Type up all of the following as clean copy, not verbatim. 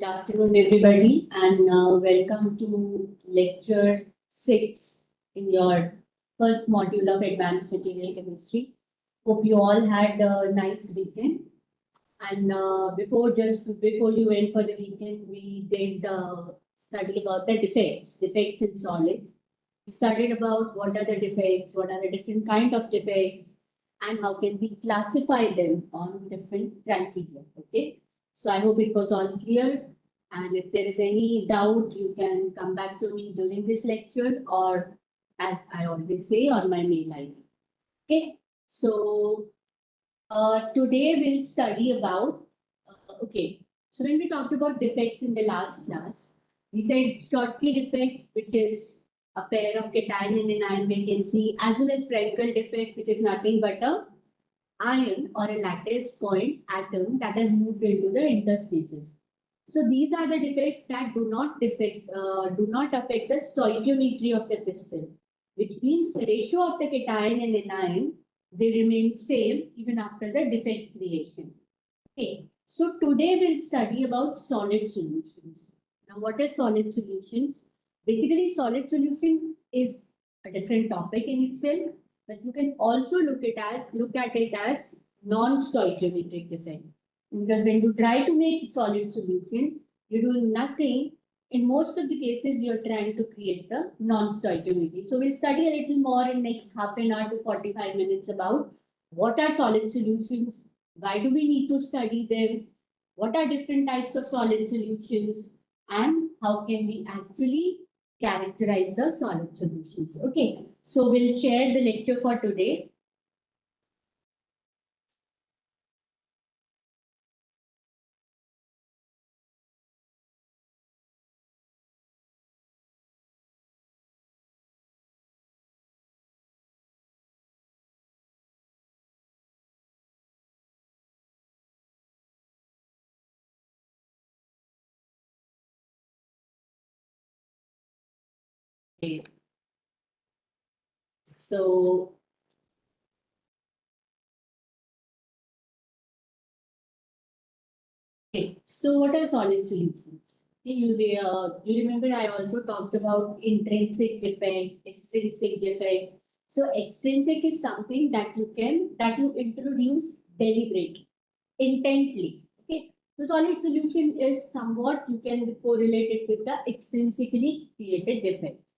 Good afternoon, everybody, and welcome to lecture 6 in your first module of Advanced Material Chemistry. Hope you all had a nice weekend. And before you went for the weekend, we did study about the defects in solid. We studied about what are the defects, what are the different kind of defects, and how can we classify them on different criteria. Okay. So I hope it was all clear. And if there is any doubt, you can come back to me during this lecture or, as I always say, on my mail ID. Okay. So today we'll study about, So when we talked about defects in the last class, we said Schottky defect, which is a pair of cation and anion vacancy, as well as Frankel defect, which is nothing but a ion or a lattice point atom that has moved into the interstices. So these are the defects that do not affect the stoichiometry of the crystal, which means the ratio of the cation and anion, they remain same even after the defect creation. Okay, so today we'll study about solid solutions. Now, what is solid solutions? Basically, solid solution is a different topic in itself, but you can also look at it as non-stoichiometric defect. Because when you try to make solid solution, you do nothing. In most of the cases, you're trying to create the non-stoichiometry. So we'll study a little more in next half an hour to 45 minutes about what are solid solutions, why do we need to study them, what are different types of solid solutions, and how can we actually characterize the solid solutions. Okay, so we'll share the lecture for today. Okay. So what are solid solutions? You remember I also talked about intrinsic defect, extrinsic defect. So extrinsic is something that you introduce deliberately, intently. Okay. So solid solution is somewhat you can correlate it with the extrinsically created defect.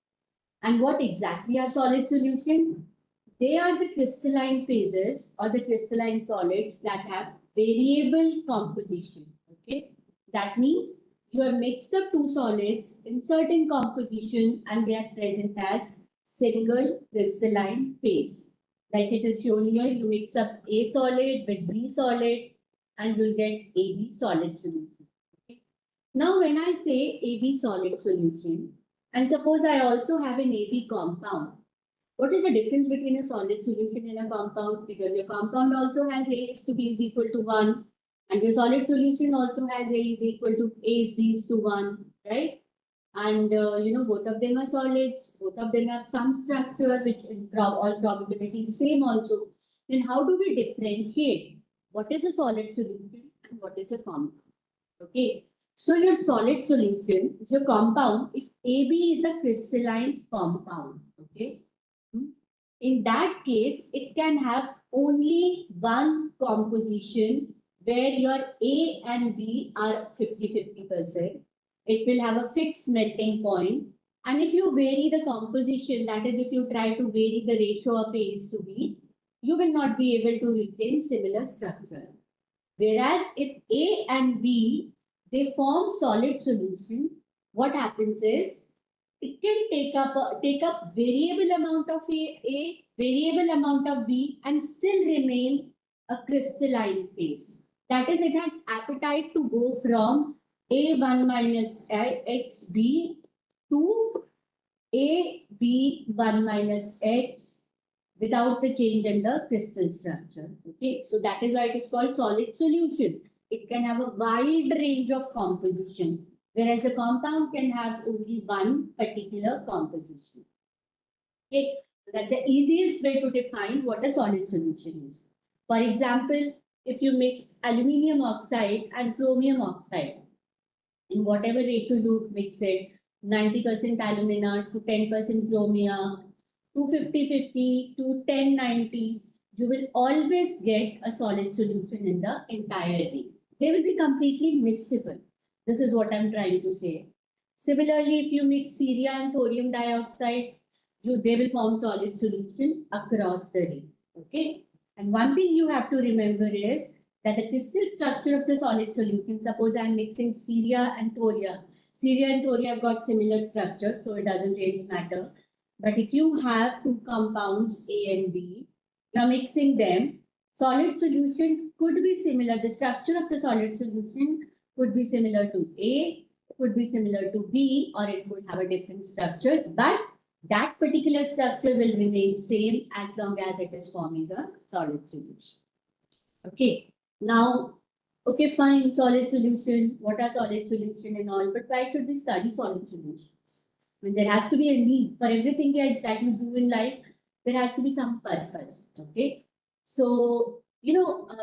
And what exactly are solid solutions? They are the crystalline phases or the crystalline solids that have variable composition. Okay, that means you have mixed the two solids in certain composition and they are present as single crystalline phase. Like it is shown here, you mix up A solid with B solid and you'll get AB solid solution. Okay. Now, when I say AB solid solution, and suppose I also have an AB compound, what is the difference between a solid solution and a compound? Because your compound also has A is to B is equal to 1. And your solid solution also has A is equal to A is B is to 1. Right? And both of them are solids. Both of them have some structure which in all probability is same also. Then how do we differentiate what is a solid solution and what is a compound? Okay. So your solid solution, your compound, if AB is a crystalline compound. Okay. In that case, it can have only one composition where your A and B are 50-50%. It will have a fixed melting point. And if you vary the composition, that is if you try to vary the ratio of A's to B, you will not be able to retain similar structure. Whereas if A and B, they form solid solution, what happens is, it can take up variable amount of A, variable amount of B, and still remain a crystalline phase. That is, it has appetite to go from A1 minus XB to AB1 minus X without the change in the crystal structure. Okay, so that is why it is called solid solution. It can have a wide range of composition, whereas a compound can have only one particular composition. Okay, so that's the easiest way to define what a solid solution is. For example, if you mix aluminium oxide and chromium oxide, in whatever ratio you mix it, 90% alumina to 10% chromia, to 50-50 to 10-90, you will always get a solid solution in the entire ring. They will be completely miscible. This is what I'm trying to say. Similarly, if you mix ceria and thorium dioxide, they will form solid solution across the ring. Okay. And one thing you have to remember is that the crystal structure of the solid solution, suppose I'm mixing ceria and thoria. Ceria and thoria have got similar structure, so it doesn't really matter. But if you have two compounds A and B, you're mixing them, solid solution could be similar. The structure of the solid solution could be similar to A, could be similar to B, or it could have a different structure. But that particular structure will remain same as long as it is forming a solid solution. Okay. Now, okay, fine, solid solution. What are solid solution and all? But why should we study solid solutions? I mean, there has to be a need for everything that you do in life. There has to be some purpose. Okay. So,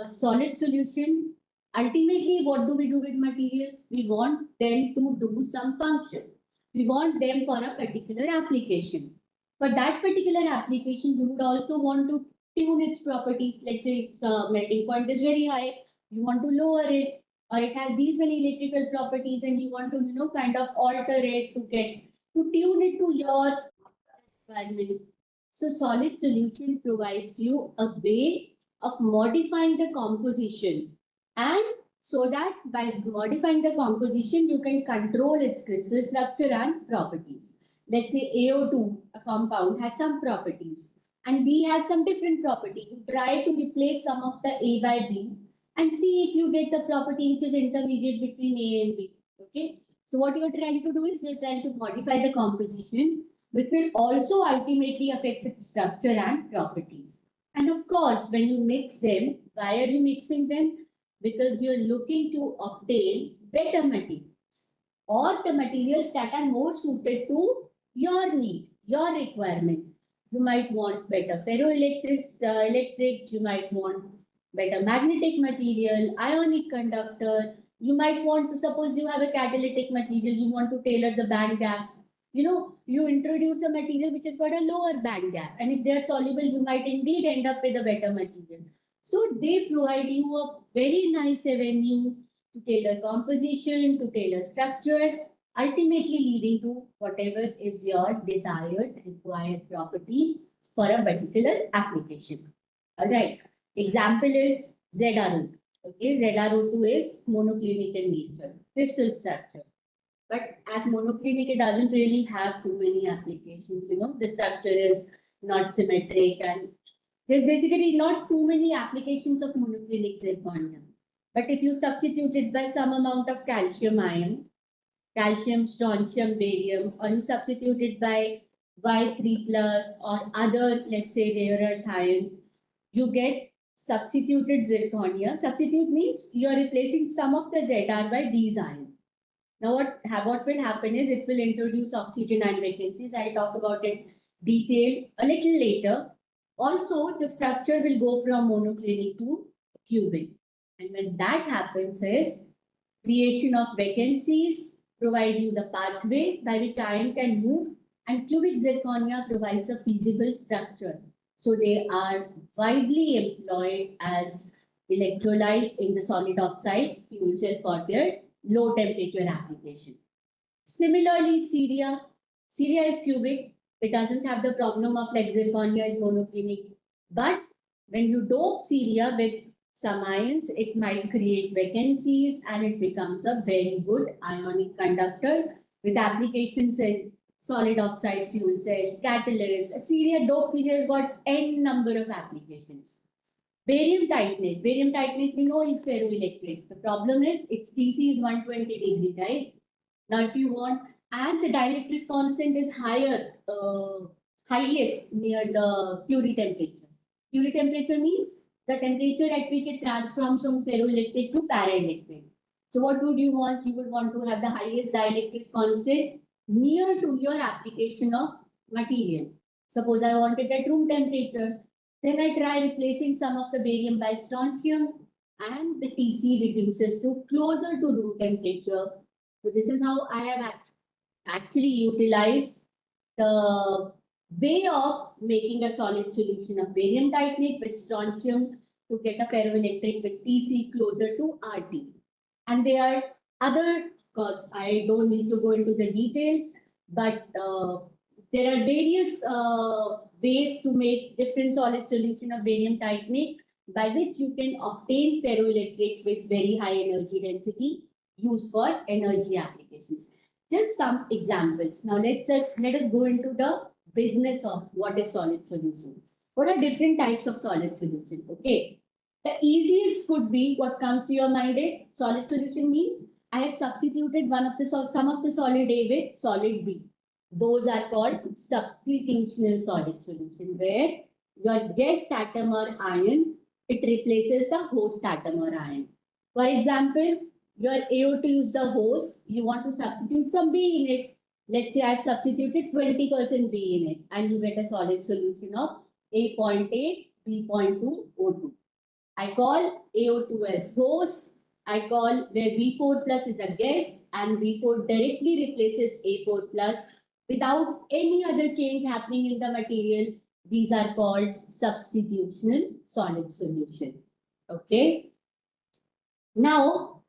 solid solution. Ultimately, what do we do with materials? We want them to do some function. We want them for a particular application. For that particular application, you would also want to tune its properties. Let's say its melting point is very high, you want to lower it, or it has these many electrical properties and you want to, kind of alter it to tune it to your environment. So solid solution provides you a way of modifying the composition, and so that by modifying the composition, you can control its crystal structure and properties. Let's say AO2, a compound, has some properties and B has some different property. You try to replace some of the A by B and see if you get the property which is intermediate between A and B. Okay. So what you're trying to do is you're trying to modify the composition, which will also ultimately affect its structure and properties. And of course, when you mix them, why are you mixing them? Because you're looking to obtain better materials or the materials that are more suited to your need, your requirement. You might want better electrics, you might want better magnetic material, ionic conductor. You might want to, suppose you have a catalytic material, you want to tailor the band gap. You introduce a material which has got a lower band gap. And if they're soluble, you might indeed end up with a better material. So they provide you a very nice avenue to tailor composition, to tailor structure, ultimately leading to whatever is your desired, required property for a particular application. All right. Example is ZRO2. Okay, ZRO2 is monoclinic in nature, crystal structure. But as monoclinic, it doesn't really have too many applications. The structure is not symmetric and there's basically not too many applications of monoclinic zirconium. But if you substitute it by some amount of calcium ion, calcium, strontium, barium, or you substitute it by Y3 plus or other, let's say, rare earth ion, you get substituted zirconia. Substitute means you are replacing some of the Zr by these ions. Now, what will happen is it will introduce oxygen ion vacancies. I'll talk about it detail a little later. Also, the structure will go from monoclinic to cubic. And when that happens is creation of vacancies provide you the pathway by which ion can move, and cubic zirconia provides a feasible structure. So they are widely employed as electrolyte in the solid oxide fuel cell for their low temperature application. Similarly, ceria is cubic. It doesn't have the problem of like zirconia is monoclinic. But when you dope ceria with some ions, it might create vacancies and it becomes a very good ionic conductor with applications in solid oxide fuel cell, catalyst. Dope ceria has got n number of applications. Barium titanate we know is ferroelectric. The problem is its TC is 120 degree, right? Now, if you want, and the dielectric constant is highest near the Curie temperature. Curie temperature means the temperature at which it transforms from ferroelectric to paraelectric. So what would you want? You would want to have the highest dielectric constant near to your application of material. Suppose I want it at room temperature. Then I try replacing some of the barium by strontium and the TC reduces to closer to room temperature. So this is how I have actually utilized the way of making a solid solution of barium titanate with strontium to get a ferroelectric with Tc closer to RT. And there are other, because I don't need to go into the details, but there are various ways to make different solid solution of barium titanate by which you can obtain ferroelectrics with very high energy density used for energy applications. Just some examples. Now let us go into the business of what is solid solution. What are different types of solid solution? Okay. The easiest could be what comes to your mind is solid solution means I have substituted some of the solid A with solid B. Those are called substitutional solid solution, where your guest atom or ion, it replaces the host atom or ion. For example, your AO2 is the host, you want to substitute some B in it. Let's say I've substituted 20% B in it, and you get a solid solution of A.8, B.2, O2. I call AO2 as host. I call where B4 plus is a guest, and B4 directly replaces A4 plus without any other change happening in the material. These are called substitutional solid solution. Okay. Now,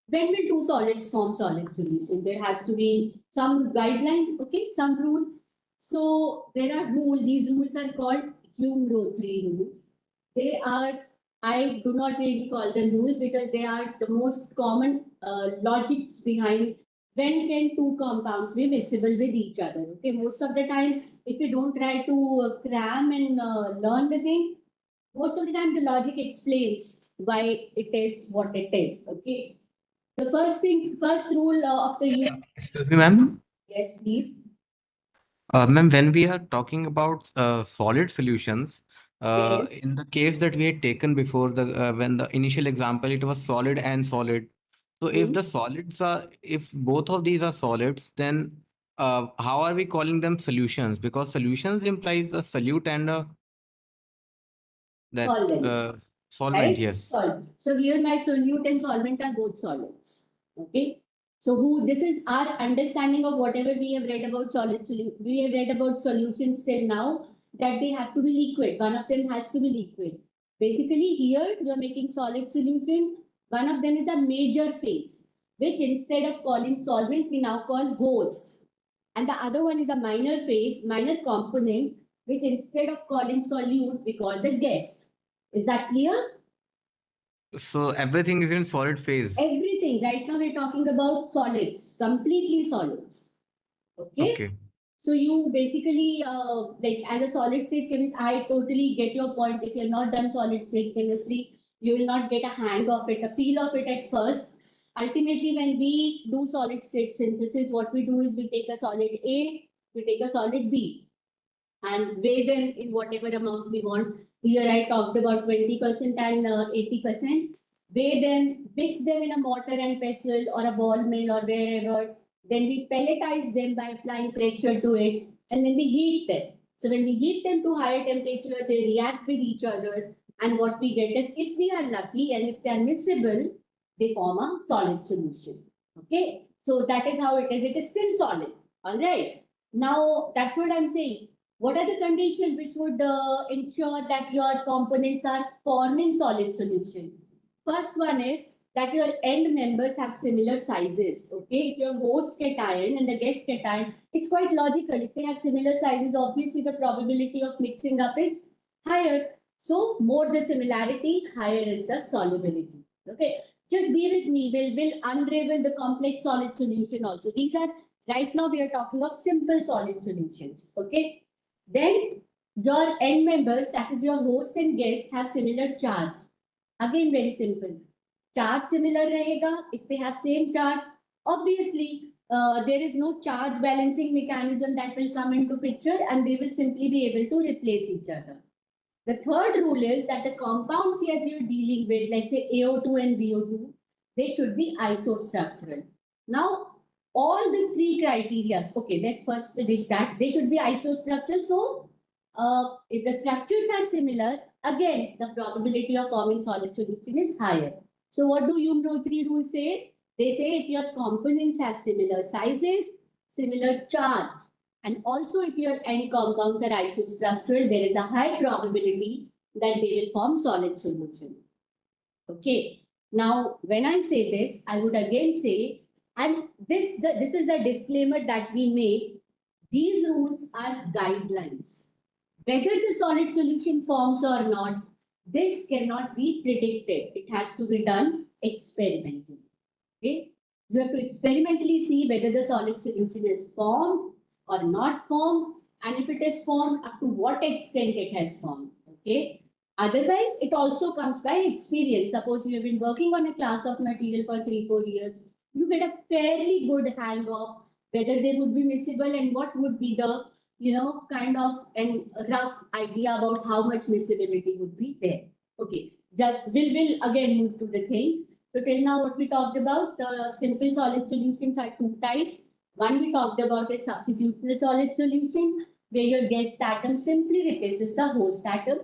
when will two solids form solid solution? There has to be some guideline, okay, some rule. So there are rules. These rules are called Hume-Rowe 3 rules. They are, I do not really call them rules because they are the most common logics behind when can two compounds be miscible with each other. Okay, most of the time, if you don't try to cram and learn the thing, most of the time the logic explains why it is what it is. Okay, the first rule of the Excuse me, ma'am. yes, please. Ma'am, when we are talking about solid solutions, Yes. in the case that we had taken before the when the initial example, it was solid and solid. So if Hmm. the solids are, if both of these are solids, then how are we calling them solutions? Because solutions implies a solute and a that Solvent, solvent. right? Yes. Solvent. So here my solute and solvent are both solids. Okay. So this is our understanding of whatever we have read about solid solution. We have read about solutions till now that they have to be liquid. One of them has to be liquid. Basically, here you are making solid solution. One of them is a major phase, which instead of calling solvent, we now call host. And the other one is a minor phase, minor component, which instead of calling solute, we call the guest. Is that clear? So everything is in solid phase. Everything. Right now, we're talking about solids, completely solids. Okay. Okay. So you basically, like as a solid state chemist, I totally get your point. If you're not done solid state chemistry, you will not get a hang of it, a feel of it at first. Ultimately, when we do solid state synthesis, what we do is we take a solid A, we take a solid B, and weigh them in whatever amount we want. Here I talked about 20% and 80%. Weigh them, mix them in a mortar and pestle or a ball mill or wherever. Then we pelletize them by applying pressure to it, and then we heat them. So when we heat them to higher temperature, they react with each other. And what we get is, if we are lucky and if they are miscible, they form a solid solution. Okay, so that is how it is. It is still solid. All right. Now that's what I'm saying. What are the conditions which would ensure that your components are forming solid solution? First one is that your end members have similar sizes. Okay, if your host cation and the guest cation, it's quite logical. If they have similar sizes, obviously the probability of mixing up is higher. So more the similarity, higher is the solubility. Okay, just be with me. We'll unravel the complex solid solution also. These are right now we are talking of simple solid solutions. Okay. Then your end members, that is your host and guest, have similar charge. Again, very simple. Charge similar rahega. If they have same charge, obviously there is no charge balancing mechanism that will come into picture, and they will simply be able to replace each other. The third rule is that the compounds here you're dealing with, let's say AO2 and BO2, they should be isostructural. Now, all the three criteria, okay, let's first finish that. They should be isostructural. So, if the structures are similar, again, the probability of forming solid solution is higher. So, what do you know 3 rules say? They say if your components have similar sizes, similar charge, and also if your end compounds are isostructural, there is a high probability that they will form solid solution. Okay. Now, when I say this, I would again say, and this is the disclaimer that we make. These rules are guidelines. Whether the solid solution forms or not, this cannot be predicted. It has to be done experimentally. Okay. You have to experimentally see whether the solid solution is formed or not formed, and if it is formed, up to what extent it has formed. Okay. Otherwise, it also comes by experience. Suppose you have been working on a class of material for 3-4 years, you get a fairly good hang of whether they would be miscible and what would be the kind of a rough idea about how much miscibility would be there. Okay, just we'll again move to the things. So till now, what we talked about, the simple solid solutions are two types. One we talked about is substitutional solid solution, where your guest atom simply replaces the host atom.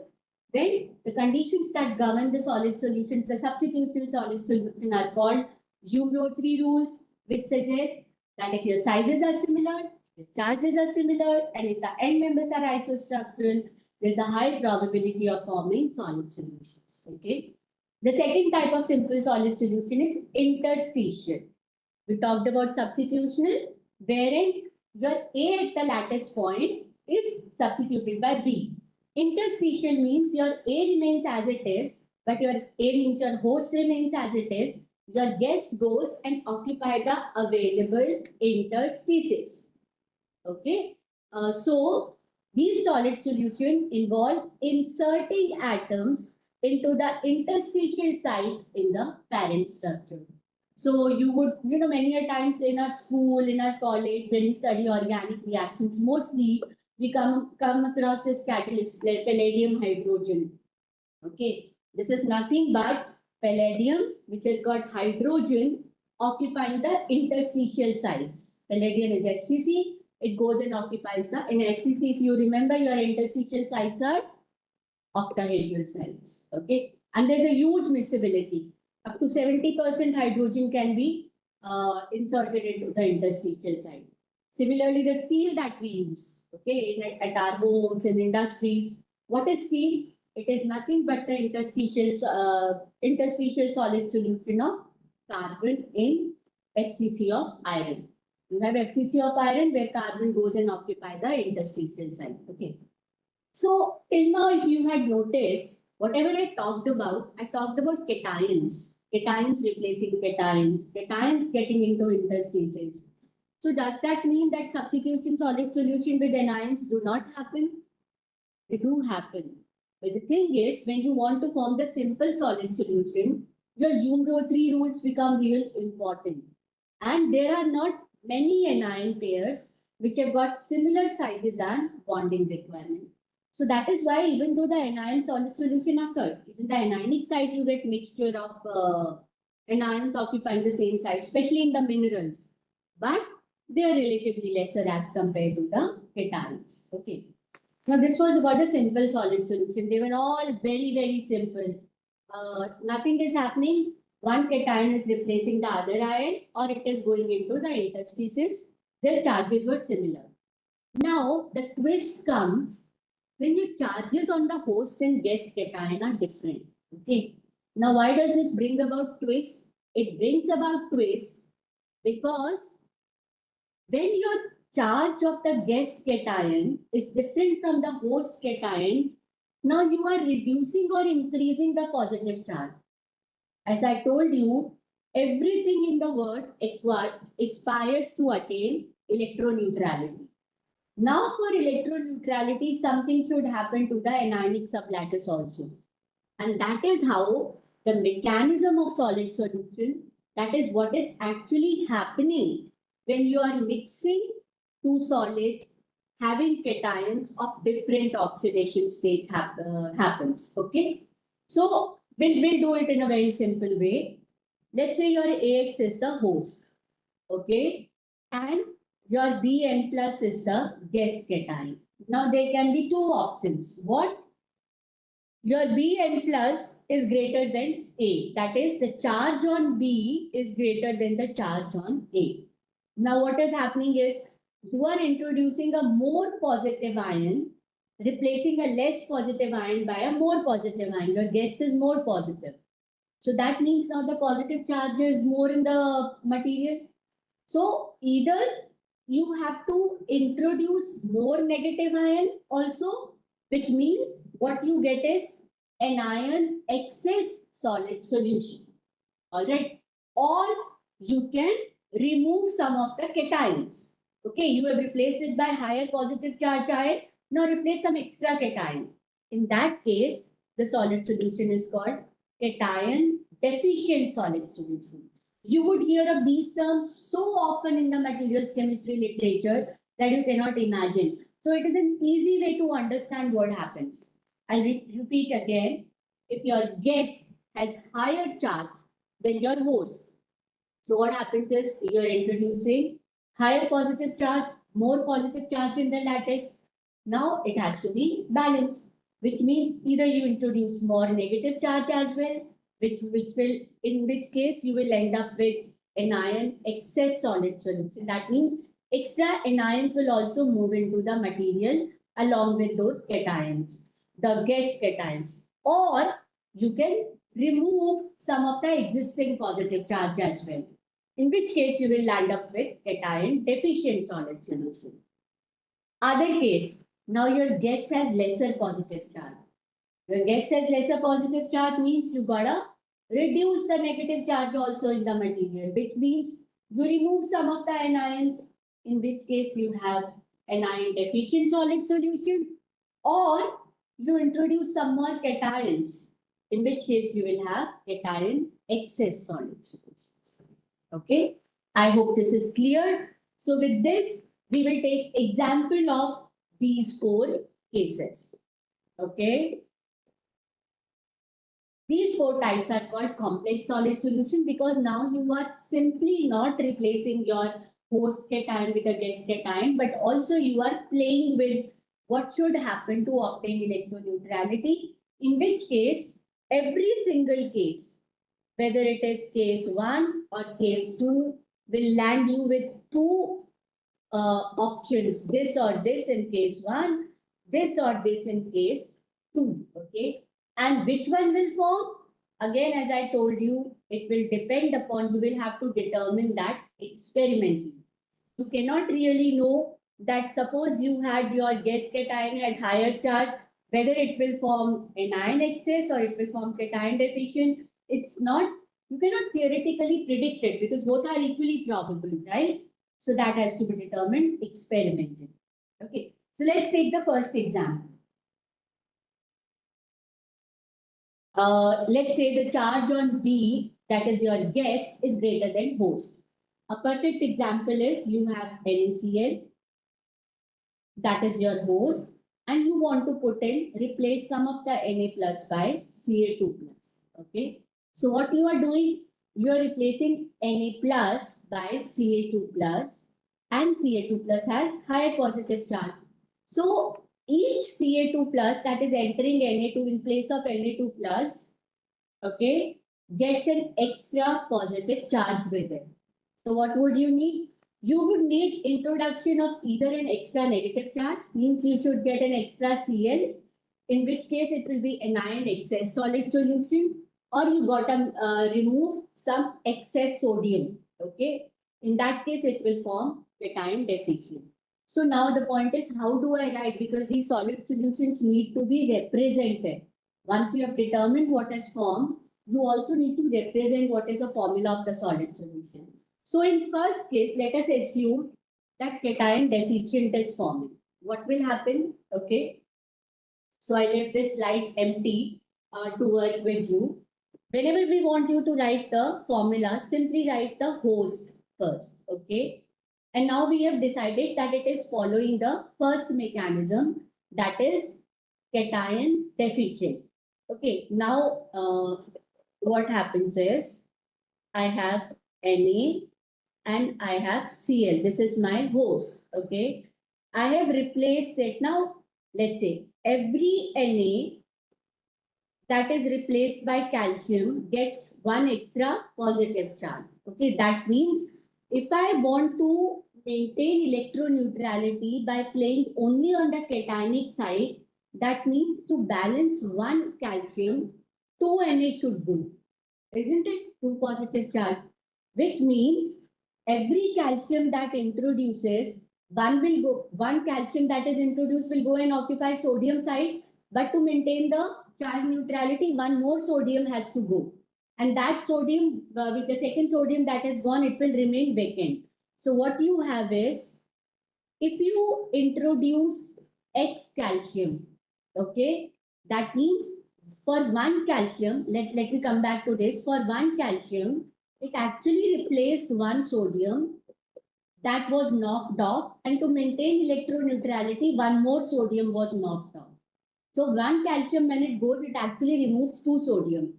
Then the conditions that govern the solid solutions, the substitutional solid solution, are called U-3 rules, which suggest that if your sizes are similar, the charges are similar, and if the end members are isostructural, there's a high probability of forming solid solutions. Okay. The second type of simple solid solution is interstitial. We talked about substitutional, wherein your A at the lattice point is substituted by B. Interstitial means your A remains as it is, but your A means your host remains as it is. Your guest goes and occupy the available interstices. Okay. So these solid solutions involve inserting atoms into the interstitial sites in the parent structure. So you would, many a times in our school, in our college, when we study organic reactions, mostly we come across this catalyst, palladium hydrogen. Okay, this is nothing but palladium, which has got hydrogen occupying the interstitial sites. Palladium is FCC. It goes and occupies the, in FCC, if you remember, your interstitial sites are octahedral sites. Okay, and there's a huge miscibility. Up to 70% hydrogen can be inserted into the interstitial site. Similarly, the steel that we use, okay, at our homes and industries, what is steel? It is nothing but the interstitial solid solution of carbon in FCC of iron. You have FCC of iron where carbon goes and occupy the interstitial site. Okay. So till now, if you had noticed, whatever I talked about cations, cations replacing cations, cations getting into interstices. So does that mean that substitution solid solution with anions do not happen? They do happen. But the thing is, when you want to form the simple solid solution, your U-3 rules become real important. And there are not many anion pairs which have got similar sizes and bonding requirement. So that is why even though the anion solid solution occurs, even the anionic site you get mixture of anions occupying the same site, especially in the minerals. But they are relatively lesser as compared to the cations. Okay. Now this was about the simple solid solution. They were all very, very simple. Nothing is happening. One cation is replacing the other ion, or it is going into the interstices. Their charges were similar. Now the twist comes when the charges on the host and guest cation are different. Okay. Now why does this bring about twist? It brings about twist because when your charge of the guest cation is different from the host cation, now you are reducing or increasing the positive charge. As I told you, everything in the world aspires to attain electroneutrality. Now for electroneutrality, something should happen to the anionic sublattice also. And that is how the mechanism of solid solution, that is what is actually happening when you are mixing two solids having cations of different oxidation state happens. Okay. So we'll do it in a very simple way. Let's say your AX is the host. Okay. And your Bn plus is the guest cation. Now there can be two options. What? your Bn plus is greater than A. That is, the charge on B is greater than the charge on A. Now, what is happening is you are introducing a more positive ion, replacing a less positive ion by a more positive ion. Your guess is more positive. So that means now the positive charge is more in the material. So either you have to introduce more negative ion also, which means what you get is an ion excess solid solution. All right. Or you can remove some of the cations. Okay, you have replaced it by higher positive charge ion. Now replace some extra cation. In that case, the solid solution is called cation deficient solid solution. You would hear of these terms so often in the materials chemistry literature that you cannot imagine. So it is an easy way to understand what happens. I'll repeat again. If your guest has higher charge than your host, so what happens is you're introducing higher positive charge, more positive charge in the lattice. Now it has to be balanced, which means either you introduce more negative charge as well, which will, in which case you will end up with anion excess solid solution. That means extra anions will also move into the material along with those cations, the guest cations. Or you can remove some of the existing positive charge as well, in which case you will land up with cation deficient solid solution. Other case, now your guest has lesser positive charge. Your guest has lesser positive charge means you gotta reduce the negative charge also in the material, which means you remove some of the anions, in which case you have anion deficient solid solution, or you introduce some more cations, in which case you will have cation excess solid solution. Okay, I hope this is clear. So with this, we will take example of these four cases. Okay, these four types are called complex solid solution because now you are simply not replacing your host cation with a guest cation, but also you are playing with what should happen to obtain electroneutrality, in which case every single case, whether it is case 1 or case 2, will land you with two options, this or this in case 1, this or this in case 2. Okay. And which one will form? Again, as I told you, it will depend upon, you will have to determine that experimentally. You cannot really know that suppose you had your guest cation had higher charge, whether it will form anion excess or it will form cation deficient. It's not, you cannot theoretically predict it because both are equally probable, right? So that has to be determined experimentally. Okay, so let's take the first example. Let's say the charge on B, that is your guest, is greater than host. A perfect example is you have NaCl, that is your host, and you want to put in, replace some of the Na plus by Ca2 plus. Okay, so what you are doing, you are replacing Na plus by Ca2 plus, and Ca2 plus has higher positive charge. So each Ca2 plus that is entering Na2 in place of Na2 plus, okay, gets an extra positive charge with it. So what would you need? You would need introduction of either an extra negative charge, means you should get an extra Cl, in which case it will be anion excess solid solution, or you got to remove some excess sodium. Okay, in that case it will form cation deficient. So now the point is, how do I write? Because these solid solutions need to be represented. Once you have determined what has formed, you also need to represent what is the formula of the solid solution. So in first case, let us assume that cation deficient is forming. What will happen? Okay. So I left this slide empty to work with you. Whenever we want you to write the formula, simply write the host first. Okay. And now we have decided that it is following the first mechanism, that is cation deficient. Okay. Now what happens is I have Na and I have Cl. This is my host. Okay. I have replaced it. Now, let's say every Na that is replaced by calcium gets one extra positive charge. Okay, that means if I want to maintain electroneutrality by playing only on the cationic side, that means to balance one calcium, two Na should go, isn't it? Two positive charge, which means every calcium that introduces one calcium that is introduced will go and occupy sodium side, but to maintain the charge neutrality, one more sodium has to go. And that sodium, with the second sodium that is gone, it will remain vacant. So what you have is, if you introduce X calcium, okay, that means for one calcium, let me come back to this. For one calcium, it actually replaced one sodium that was knocked off, and to maintain electroneutrality, one more sodium was knocked off. So one calcium, when it goes, it actually removes two sodium,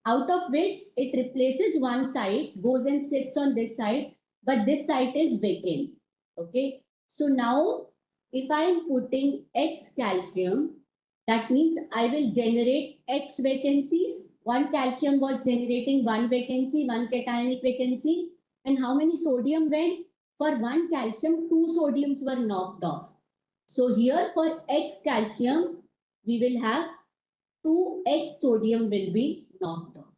out of which it replaces one side, goes and sits on this side, but this side is vacant. Okay. So now, if I am putting X calcium, that means I will generate X vacancies. One calcium was generating one vacancy, one cationic vacancy. And how many sodium went? For one calcium, two sodiums were knocked off. So here for X calcium, we will have 2X sodium will be knocked off.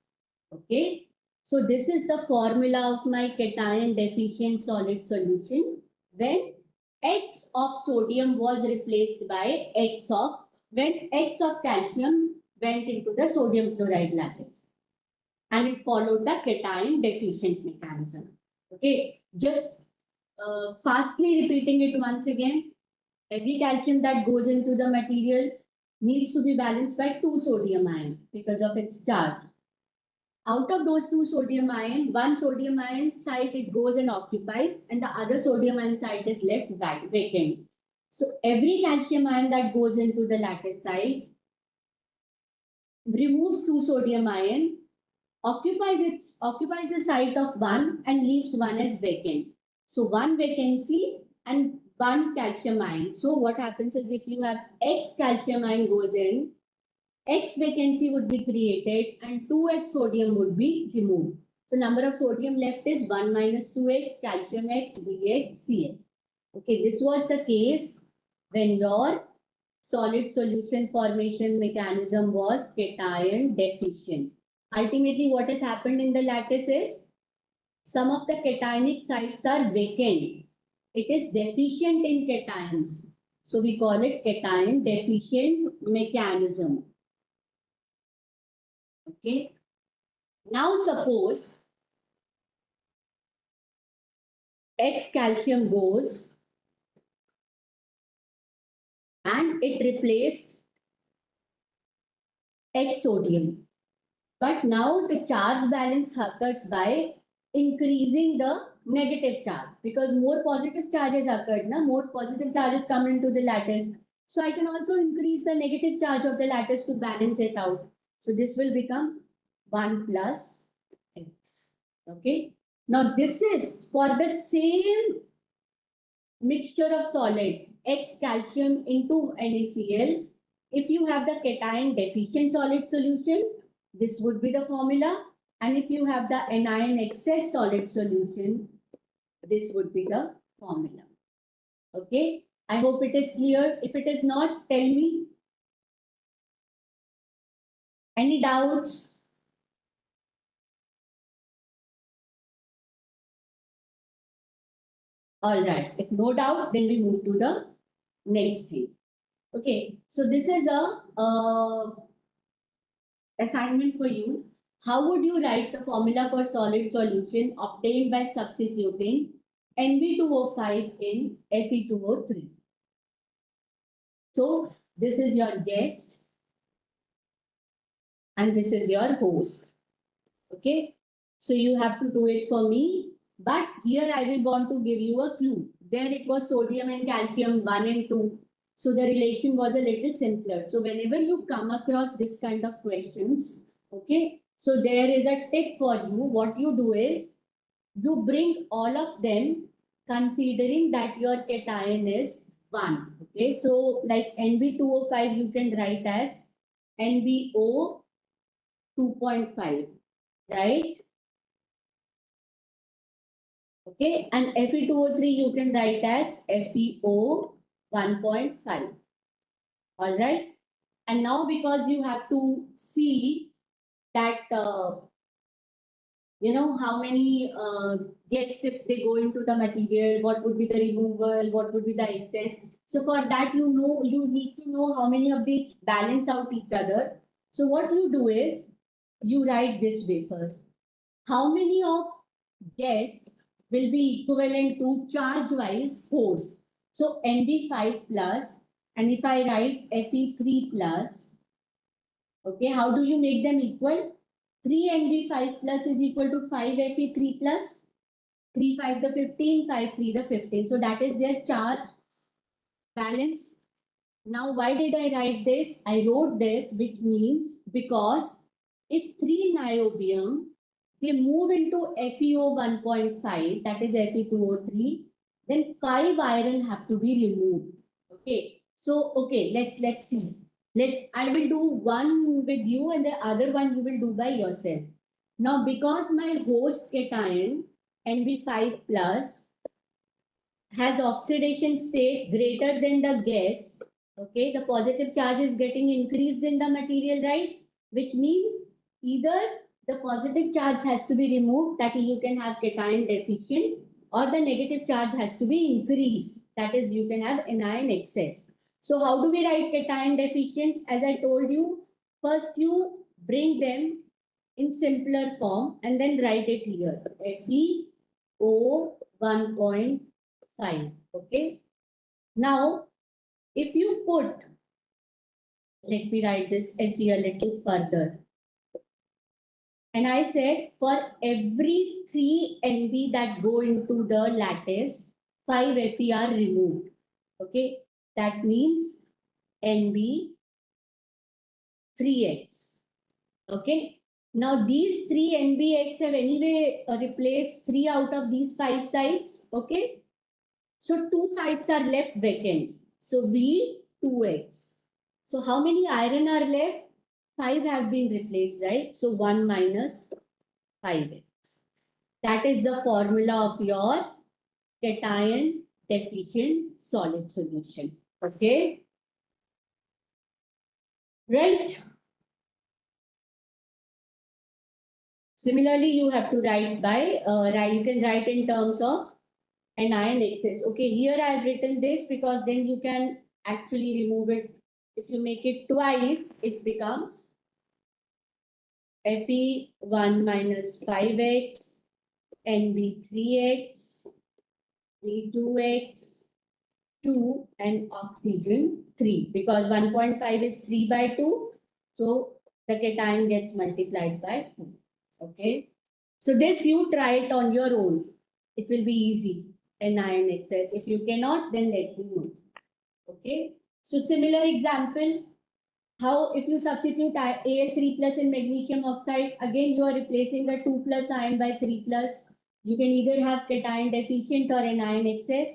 Okay. So this is the formula of my cation deficient solid solution when X of sodium was replaced by when X of calcium went into the sodium chloride lattice, and it followed the cation deficient mechanism. Okay. Just fastly repeating it once again. Every calcium that goes into the material needs to be balanced by two sodium ion because of its charge. Out of those two sodium ion, one sodium ion site it goes and occupies, and the other sodium ion site is left vacant. So every calcium ion that goes into the lattice site removes two sodium ion, occupies the site of one, and leaves one as vacant. So one vacancy and one calcium ion. So what happens is, if you have X calcium ion goes in, X vacancy would be created and 2X sodium would be removed. So number of sodium left is 1 minus 2X, calcium X, Bx, Cl. Okay, this was the case when your solid solution formation mechanism was cation deficient. Ultimately, what has happened in the lattice is some of the cationic sites are vacant. It is deficient in cations. So we call it cation deficient mechanism. Okay. Now suppose X calcium goes and it replaced X sodium. But now the charge balance occurs by increasing the negative charge, because more positive charges occurred, more positive charges come into the lattice. So I can also increase the negative charge of the lattice to balance it out. So this will become 1 plus X. Okay. Now this is for the same mixture of solid, X calcium into NaCl. If you have the cation deficient solid solution, this would be the formula. And if you have the anion excess solid solution, this would be the formula. Okay. I hope it is clear. If it is not, tell me. Any doubts? All right. If no doubt, then we move to the next thing. Okay. So this is a assignment for you. How would you write the formula for solid solution obtained by substituting Nb2O5 in Fe2O3? So this is your guest and this is your host. Okay. So you have to do it for me. But here I will want to give you a clue. There it was sodium and calcium 1 and 2. So the relation was a little simpler. So whenever you come across this kind of questions, okay, so there is a tip for you. What you do is you bring all of them considering that your cation is 1. Okay, so like Nb2O5 you can write as NBO 2.5, right? Okay, and Fe2O3 you can write as FeO 1.5. All right. And now because you have to see that how many guests if they go into the material, what would be the removal, what would be the excess. So for that, you need to know how many of these balance out each other. So what you do is you write this way first. How many of guests will be equivalent to charge-wise force? So NB5 plus, and if I write Fe3 plus, okay, how do you make them equal? 3 NB5 plus is equal to 5 Fe3 plus. 3 5 the 15, 5 3 the 15. So that is their charge balance. Now, why did I write this? I wrote this, which means because if 3 niobium, they move into FeO 1.5, that is Fe2O3, then 5 iron have to be removed. Okay. So, okay, let's see. I will do one with you and the other one you will do by yourself. Now, because my host cation NB5 plus has oxidation state greater than the guest, okay, the positive charge is getting increased in the material, right? Which means either the positive charge has to be removed, that is you can have cation deficient, or the negative charge has to be increased, that is you can have anion excess. So how do we write cation deficient? As I told you, first you bring them in simpler form and then write it here. FeO 1.5. Okay. Now, if you put, let me write this Fe a little further. And I said for every 3 NB that go into the lattice, 5 Fe are removed. Okay. That means NB 3x. Okay. Now these 3 NBX have anyway replaced 3 out of these 5 sites. Okay. So 2 sites are left vacant. So V 2x. So how many iron are left? 5 have been replaced, right? So 1 minus 5x. That is the formula of your cation deficient solid solution. Okay. Right. Similarly, you have to write by, you can write in terms of anion excess. Okay, here I have written this because then you can actually remove it. If you make it twice, it becomes Fe1 minus 5x, Nb3x, V2x, 2, and oxygen 3. Because 1.5 is 3 by 2. So the cation gets multiplied by 2. Okay. So this you try it on your own. It will be easy. Anion excess. If you cannot, then let me know. Okay. So similar example, how if you substitute Al3 plus in magnesium oxide, again you are replacing the 2 plus ion by 3 plus. You can either have cation deficient or anion excess.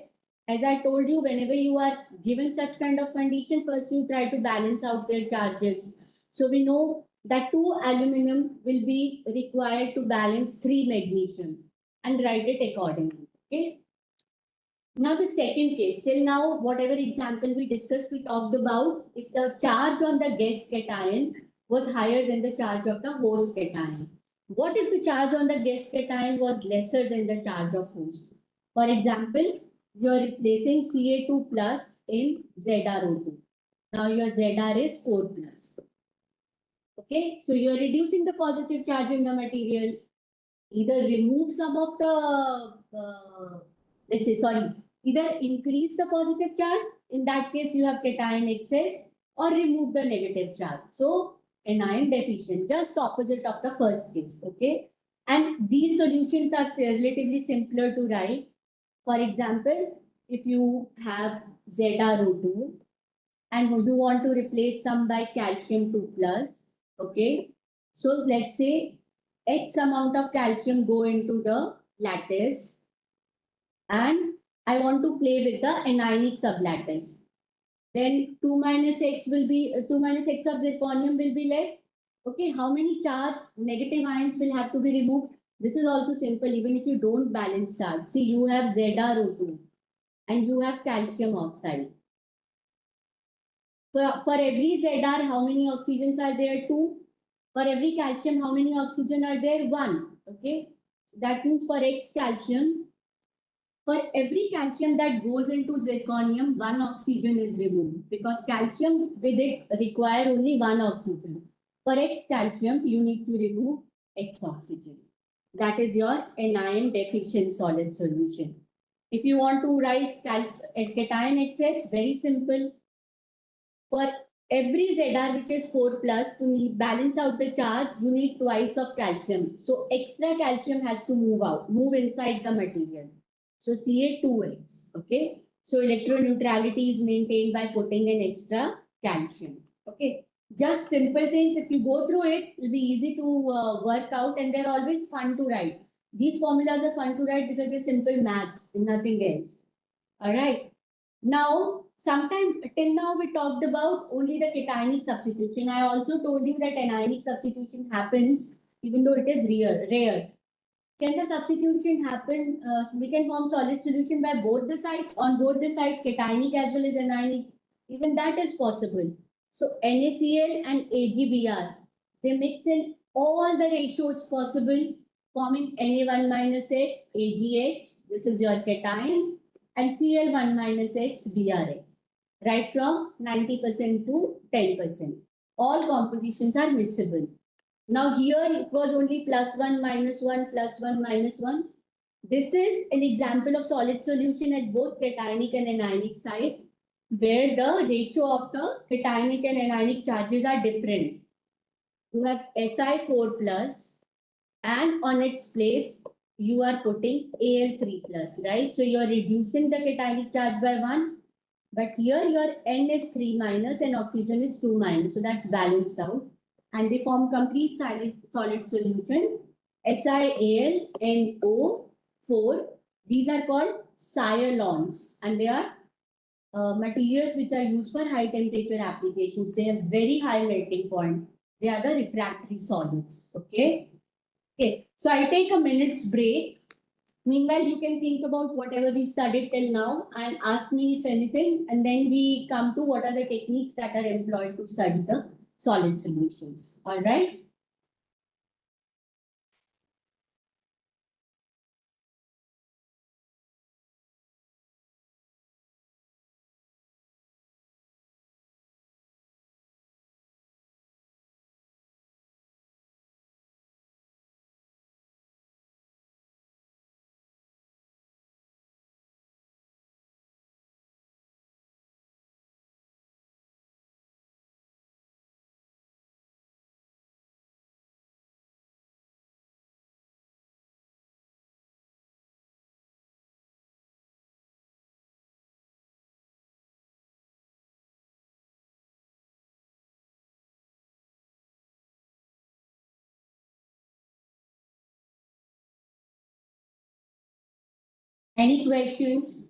As I told you, whenever you are given such kind of condition, first you try to balance out their charges. So we know that 2 aluminum will be required to balance 3 magnesium and write it accordingly. Okay. Now the second case, till now, whatever example we discussed, we talked about if the charge on the guest cation was higher than the charge of the host cation. What if the charge on the guest cation was lesser than the charge of host? For example, you are replacing Ca2 plus in ZrO2. Now your Zr is 4 plus. Okay, so you are reducing the positive charge in the material. Either remove some of the, let's say, sorry, either increase the positive charge, in that case you have cation excess, or remove the negative charge. So anion deficient, just opposite of the first case. Okay. And these solutions are relatively simpler to write. For example, if you have ZrO2 and you want to replace some by calcium 2 plus, okay. So let's say X amount of calcium go into the lattice and I want to play with the anionic sublattice. Then 2 minus x will be 2 minus x of zirconium will be left. Okay, how many charge negative ions will have to be removed? This is also simple, even if you don't balance charge. See, you have ZrO2 and you have calcium oxide. For every Zr, how many oxygens are there? 2. For every calcium, how many oxygen are there? 1. Okay, so that means for X calcium, for every calcium that goes into zirconium, 1 oxygen is removed because calcium with it require only 1 oxygen. For X calcium, you need to remove X oxygen. That is your anion deficient solid solution. If you want to write cation excess, very simple. For every Zr which is 4 plus, to balance out the charge, you need twice of calcium. So extra calcium has to move inside the material. So Ca2X, okay? So electroneutrality is maintained by putting an extra calcium, okay? Just simple things, if you go through it, it'll be easy to work out and they're always fun to write. These formulas are fun to write because they're simple maths and nothing else. All right. Now, sometime till now we talked about only the cationic substitution. I also told you that anionic substitution happens even though it is rare. Can the substitution happen? We can form solid solution by both the sides, on both the sides, cationic as well as anionic. Even that is possible. So NaCl and AgBr, they mix in all the ratios possible, forming Na1 minus X, AgH. This is your cation, and Cl1 minus X, BrX. Right from 90% to 10%. All compositions are miscible. Now here it was only +1, -1, +1, -1. This is an example of solid solution at both cationic and anionic side, where the ratio of the cationic and anionic charges are different. You have Si4 plus, and on its place, you are putting Al3 plus, right? So you are reducing the cationic charge by 1, but here your N is 3 minus and oxygen is 2 minus, so that's balanced out. And they form complete solid solution, SiAlNO4. These are called sialones, and they are materials which are used for high temperature applications. They have very high melting point. They are the refractory solids. Okay. Okay. So I take a minute's break. Meanwhile, you can think about whatever we studied till now and ask me if anything, and then we come to what are the techniques that are employed to study the solid solutions. All right. Any questions?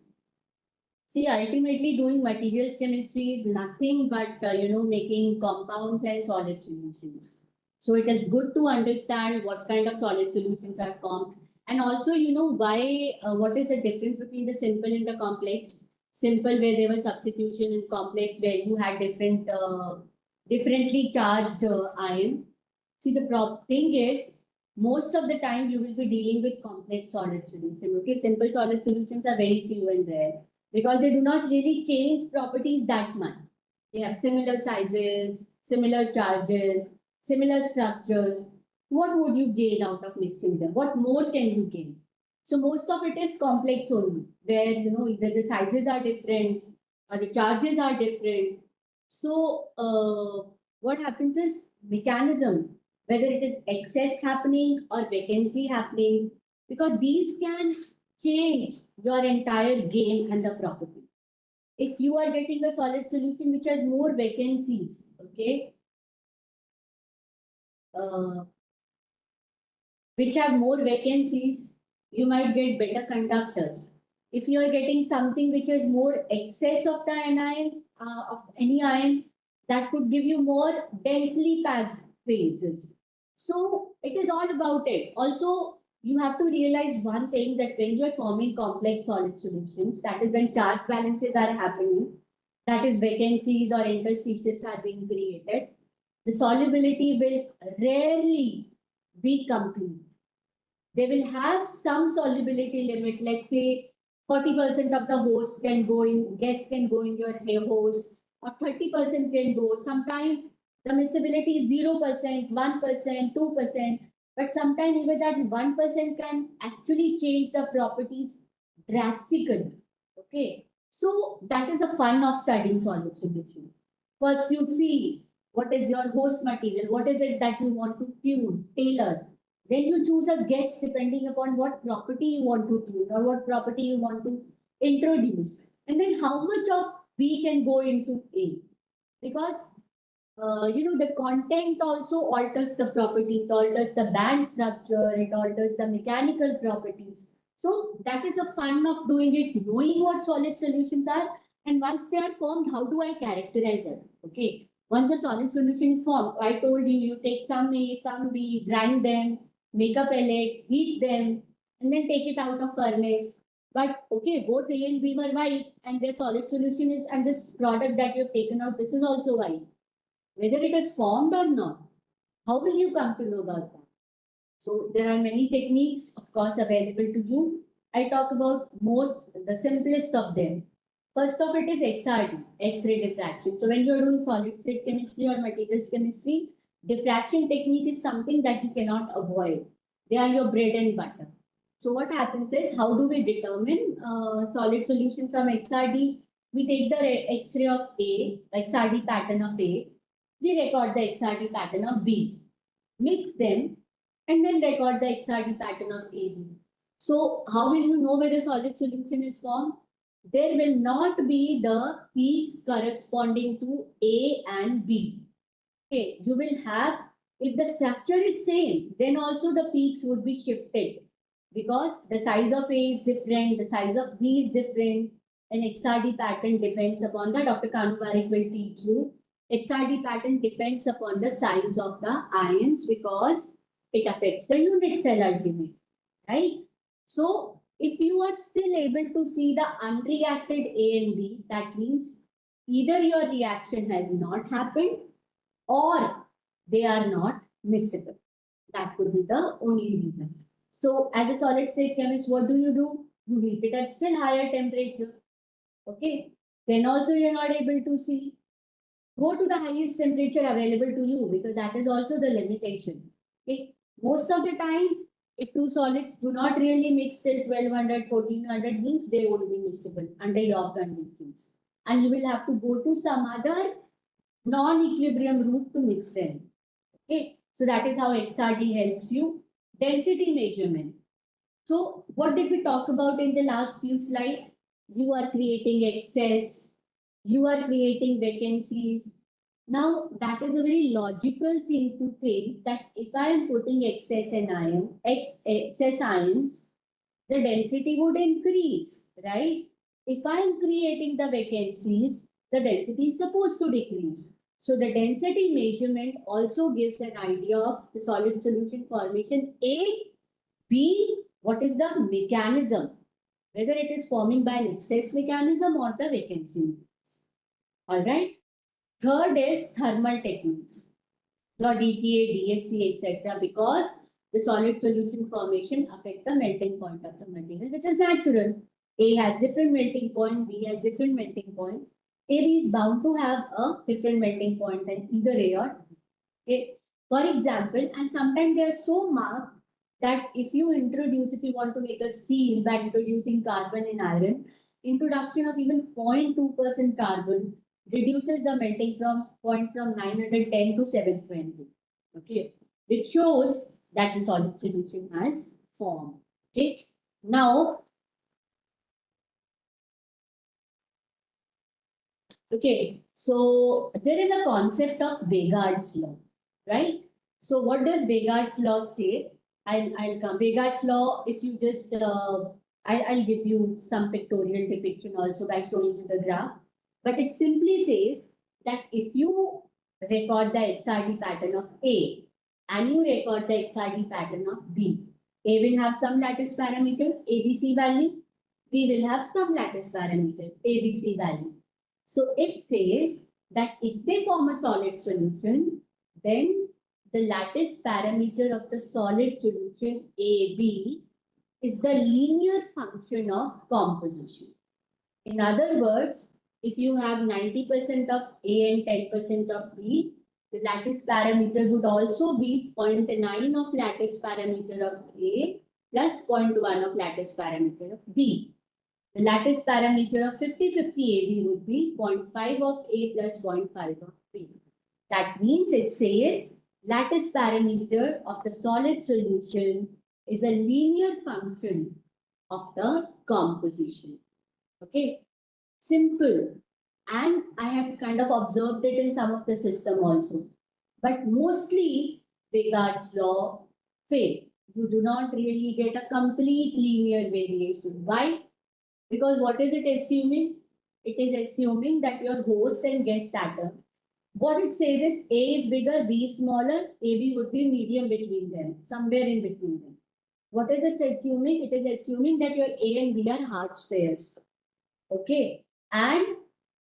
See, ultimately doing materials chemistry is nothing but, making compounds and solid solutions. So it is good to understand what kind of solid solutions are formed. And also, why, what is the difference between the simple and the complex? Simple where there was substitution, and complex where you had differently charged ion. See, the thing is, most of the time you will be dealing with complex solid solution. Okay, simple solid solutions are very few and rare because they do not really change properties that much. They have similar sizes, similar charges, similar structures. What would you gain out of mixing them? What more can you gain? So most of it is complex only, where either the sizes are different or the charges are different. So what happens is mechanism, whether it is excess happening or vacancy happening, because these can change your entire game and the property. If you are getting a solid solution which has more vacancies, okay, which have more vacancies, you might get better conductors. If you are getting something which has more excess of the anion, of any ion, that could give you more densely packed phases. So it is all about it. Also, you have to realize one thing, that when you are forming complex solid solutions, that is when charge balances are happening, that is vacancies or interstitials are being created, the solubility will rarely be complete. They will have some solubility limit. Let's say 40% of the host can go in, guest can go in your host, or 30% can go. Sometimes the miscibility is 0%, 1%, 2%, but sometimes even that 1% can actually change the properties drastically. Okay, so that is the fun of studying solid solution. First, you see what is your host material, what is it that you want to tune, tailor. Then you choose a guest depending upon what property you want to tune or what property you want to introduce. And then how much of B can go into A. Because the content also alters the property, it alters the band structure, it alters the mechanical properties. So that is the fun of doing it, knowing what solid solutions are. And once they are formed, how do I characterize it? Okay. Once a solid solution is formed, I told you, you take some A, some B, grind them, make a pellet, heat them, and then take it out of furnace. But okay, both A and B were white, and their solid solution is, and this product that you've taken out, this is also white. Whether it is formed or not, how will you come to know about that? So there are many techniques, of course, available to you. I talk about the simplest of them. First of it is XRD, X-ray diffraction. So when you're doing solid state chemistry or materials chemistry, diffraction technique is something that you cannot avoid. They are your bread and butter. So what happens is, how do we determine solid solution from XRD? We take the X-ray of A, XRD pattern of A. We record the XRD pattern of B. Mix them and then record the XRD pattern of AB. So how will you know whether solid solution is formed? There will not be the peaks corresponding to A and B. Okay, you will have, if the structure is same, then also the peaks would be shifted because the size of A is different, the size of B is different, and XRD pattern depends upon the, Dr. Kanubarik will teach you, XRD pattern depends upon the size of the ions because it affects the unit cell ultimately, right? So if you are still able to see the unreacted A and B, that means either your reaction has not happened or they are not miscible. That could be the only reason. So as a solid state chemist, what do? You heat it at still higher temperature. Okay. Then also you're not able to see. Go to the highest temperature available to you because that is also the limitation. Okay. Most of the time, if two solids do not really mix till 1200, 1400 means they would be miscible under your conditions. And you will have to go to some other non-equilibrium route to mix them. Okay, so that is how XRD helps you. Density measurement. So what did we talk about in the last few slides? You are creating excess, you are creating vacancies. Now that is a very logical thing to think that if I am putting excess ions, the density would increase, right? If I am creating the vacancies, the density is supposed to decrease. So the density measurement also gives an idea of the solid solution formation. A, B, what is the mechanism? Whether it is forming by an excess mechanism or the vacancy. All right. Third is thermal techniques. Your DTA, DSC, etc. Because the solid solution formation affect the melting point of the material, which is natural. A has different melting point, B has different melting point. AB is bound to have a different melting point than either A or B. Okay. For example, and sometimes they are so marked that if you want to make a steel by introducing carbon in iron, introduction of even 0.2% carbon reduces the melting point from 910 to 720. Okay, which shows that the solid solution has formed. Okay, now, okay, so there is a concept of Vegard's law, right? So what does Vegard's law state? I'll come. Vegard's law, if you just, I'll give you some pictorial depiction also by showing you the graph. But it simply says that if you record the XRD pattern of A and you record the XRD pattern of B, A will have some lattice parameter, ABC value, B will have some lattice parameter, ABC value. So it says that if they form a solid solution, then the lattice parameter of the solid solution AB is the linear function of composition. In other words, if you have 90% of A and 10% of B, the lattice parameter would also be 0.9 of lattice parameter of A plus 0.1 of lattice parameter of B. The lattice parameter of 50-50 AB would be 0.5 of A plus 0.5 of B. That means it says lattice parameter of the solid solution is a linear function of the composition. Okay, simple. And I have kind of observed it in some of the system also. But mostly Vegard's law fail. You do not really get a complete linear variation. Why? Because what is it assuming? It is assuming that your host and guest atom, what it says is A is bigger, B is smaller, AB would be medium between them, somewhere in between them. What is it assuming? It is assuming that your A and B are hard pairs. Okay. And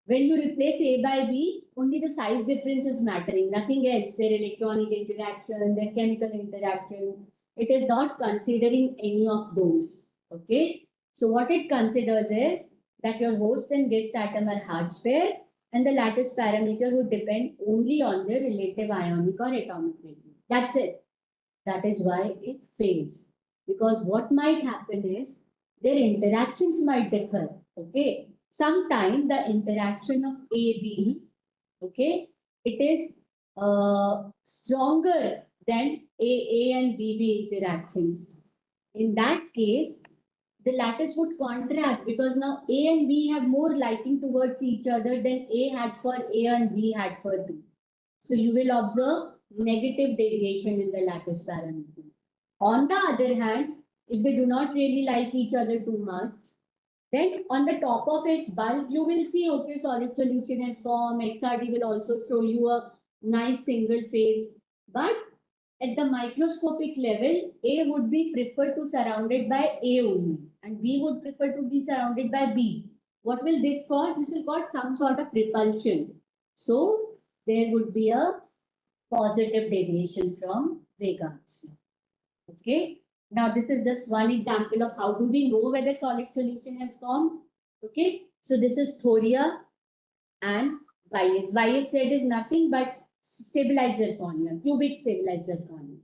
when you replace A by B, only the size difference is mattering, nothing else. Their electronic interaction, their chemical interaction. It is not considering any of those. Okay. So what it considers is that your host and guest atom are hard pair, and the lattice parameter would depend only on their relative ionic or atomic weighting. That's it. That is why it fails. Because what might happen is their interactions might differ. Okay. Sometimes the interaction of AB, okay, it is stronger than A and BB interactions. In that case, the lattice would contract because now A and B have more liking towards each other than A had for A and B had for B. So you will observe negative deviation in the lattice parameter. On the other hand, if they do not really like each other too much, then on the top of it, bulk, you will see, okay, solid solution has formed. XRD will also show you a nice single phase. But at the microscopic level, A would be preferred to surrounded by A only, and B would prefer to be surrounded by B. What will this cause? This will cause some sort of repulsion. So there would be a positive deviation from Vegard's law. Okay. Now this is just one example of how do we know whether solid solution has formed. Okay. So this is thoria and YS. YS said is nothing but stabilized zirconia, cubic stabilized zirconia.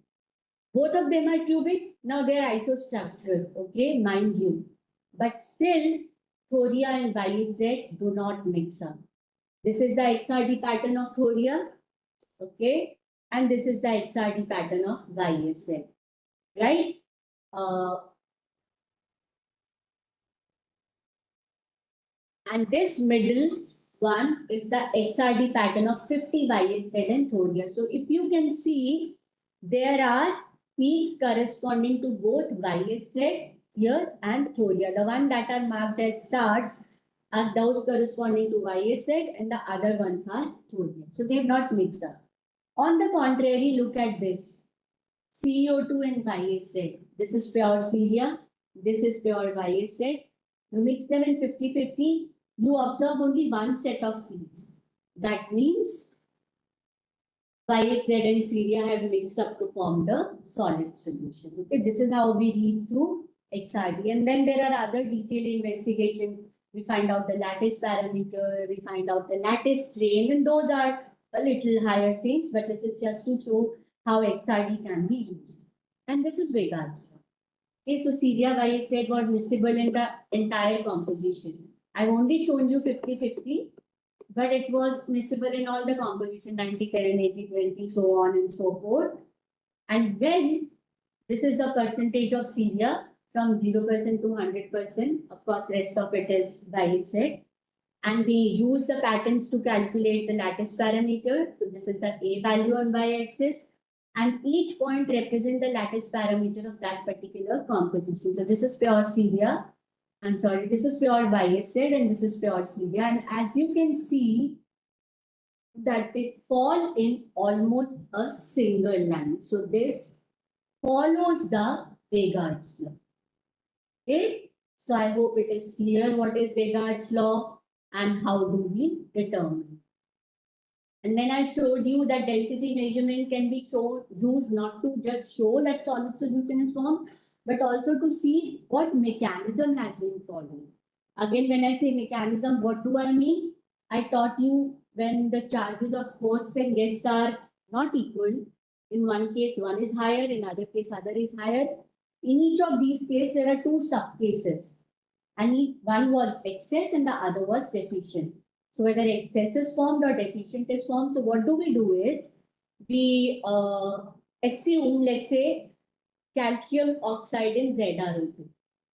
Both of them are cubic. Now they are isostructured. Okay, mind you. But still, thoria and YZ do not mix up. This is the XRD pattern of thoria. Okay. And this is the XRD pattern of YSZ. Right? And this middle one is the XRD pattern of 50 YSZ and thoria. So if you can see, there are peaks corresponding to both YSZ here and thoria. The one that are marked as stars are those corresponding to YSZ and the other ones are thoria. So they have not mixed up. On the contrary, look at this. CO2 and YSZ. This is pure Ceria. This is pure YSZ. You mix them in 50-50. You observe only one set of peaks. That means YSZ and Ceria have mixed up to form the solid solution. Okay, this is how we read through XRD. And then there are other detailed investigation. We find out the lattice parameter, we find out the lattice strain, and those are a little higher things, but this is just to show how XRD can be used. And this is Vegard's law. Okay, so Ceria YSZ was miscible in the entire composition. I've only shown you 50-50, but it was miscible in all the composition, 90-10, 80-20, so on and so forth. And when this is the percentage of Ceria from 0% to 100%, of course, rest of it is YSZ. And we use the patterns to calculate the lattice parameter. So this is the A value on y-axis. And each point represents the lattice parameter of that particular composition. So this is pure Ceria. I'm sorry, this is pure biased and this is pure stevia. And as you can see, that they fall in almost a single line. So this follows the Vegar's law. Okay, so I hope it is clear what is Vegar's law and how do we determine. And then I showed you that density measurement can be used not to just show that solid solution is formed, but also to see what mechanism has been followed. Again, when I say mechanism, what do I mean? I taught you when the charges of host and guest are not equal. In one case, one is higher, in other case, other is higher. In each of these cases, there are two subcases. And one was excess and the other was deficient. So whether excess is formed or deficient is formed. So what do we do is we assume, let's say, calcium oxide in ZrO2.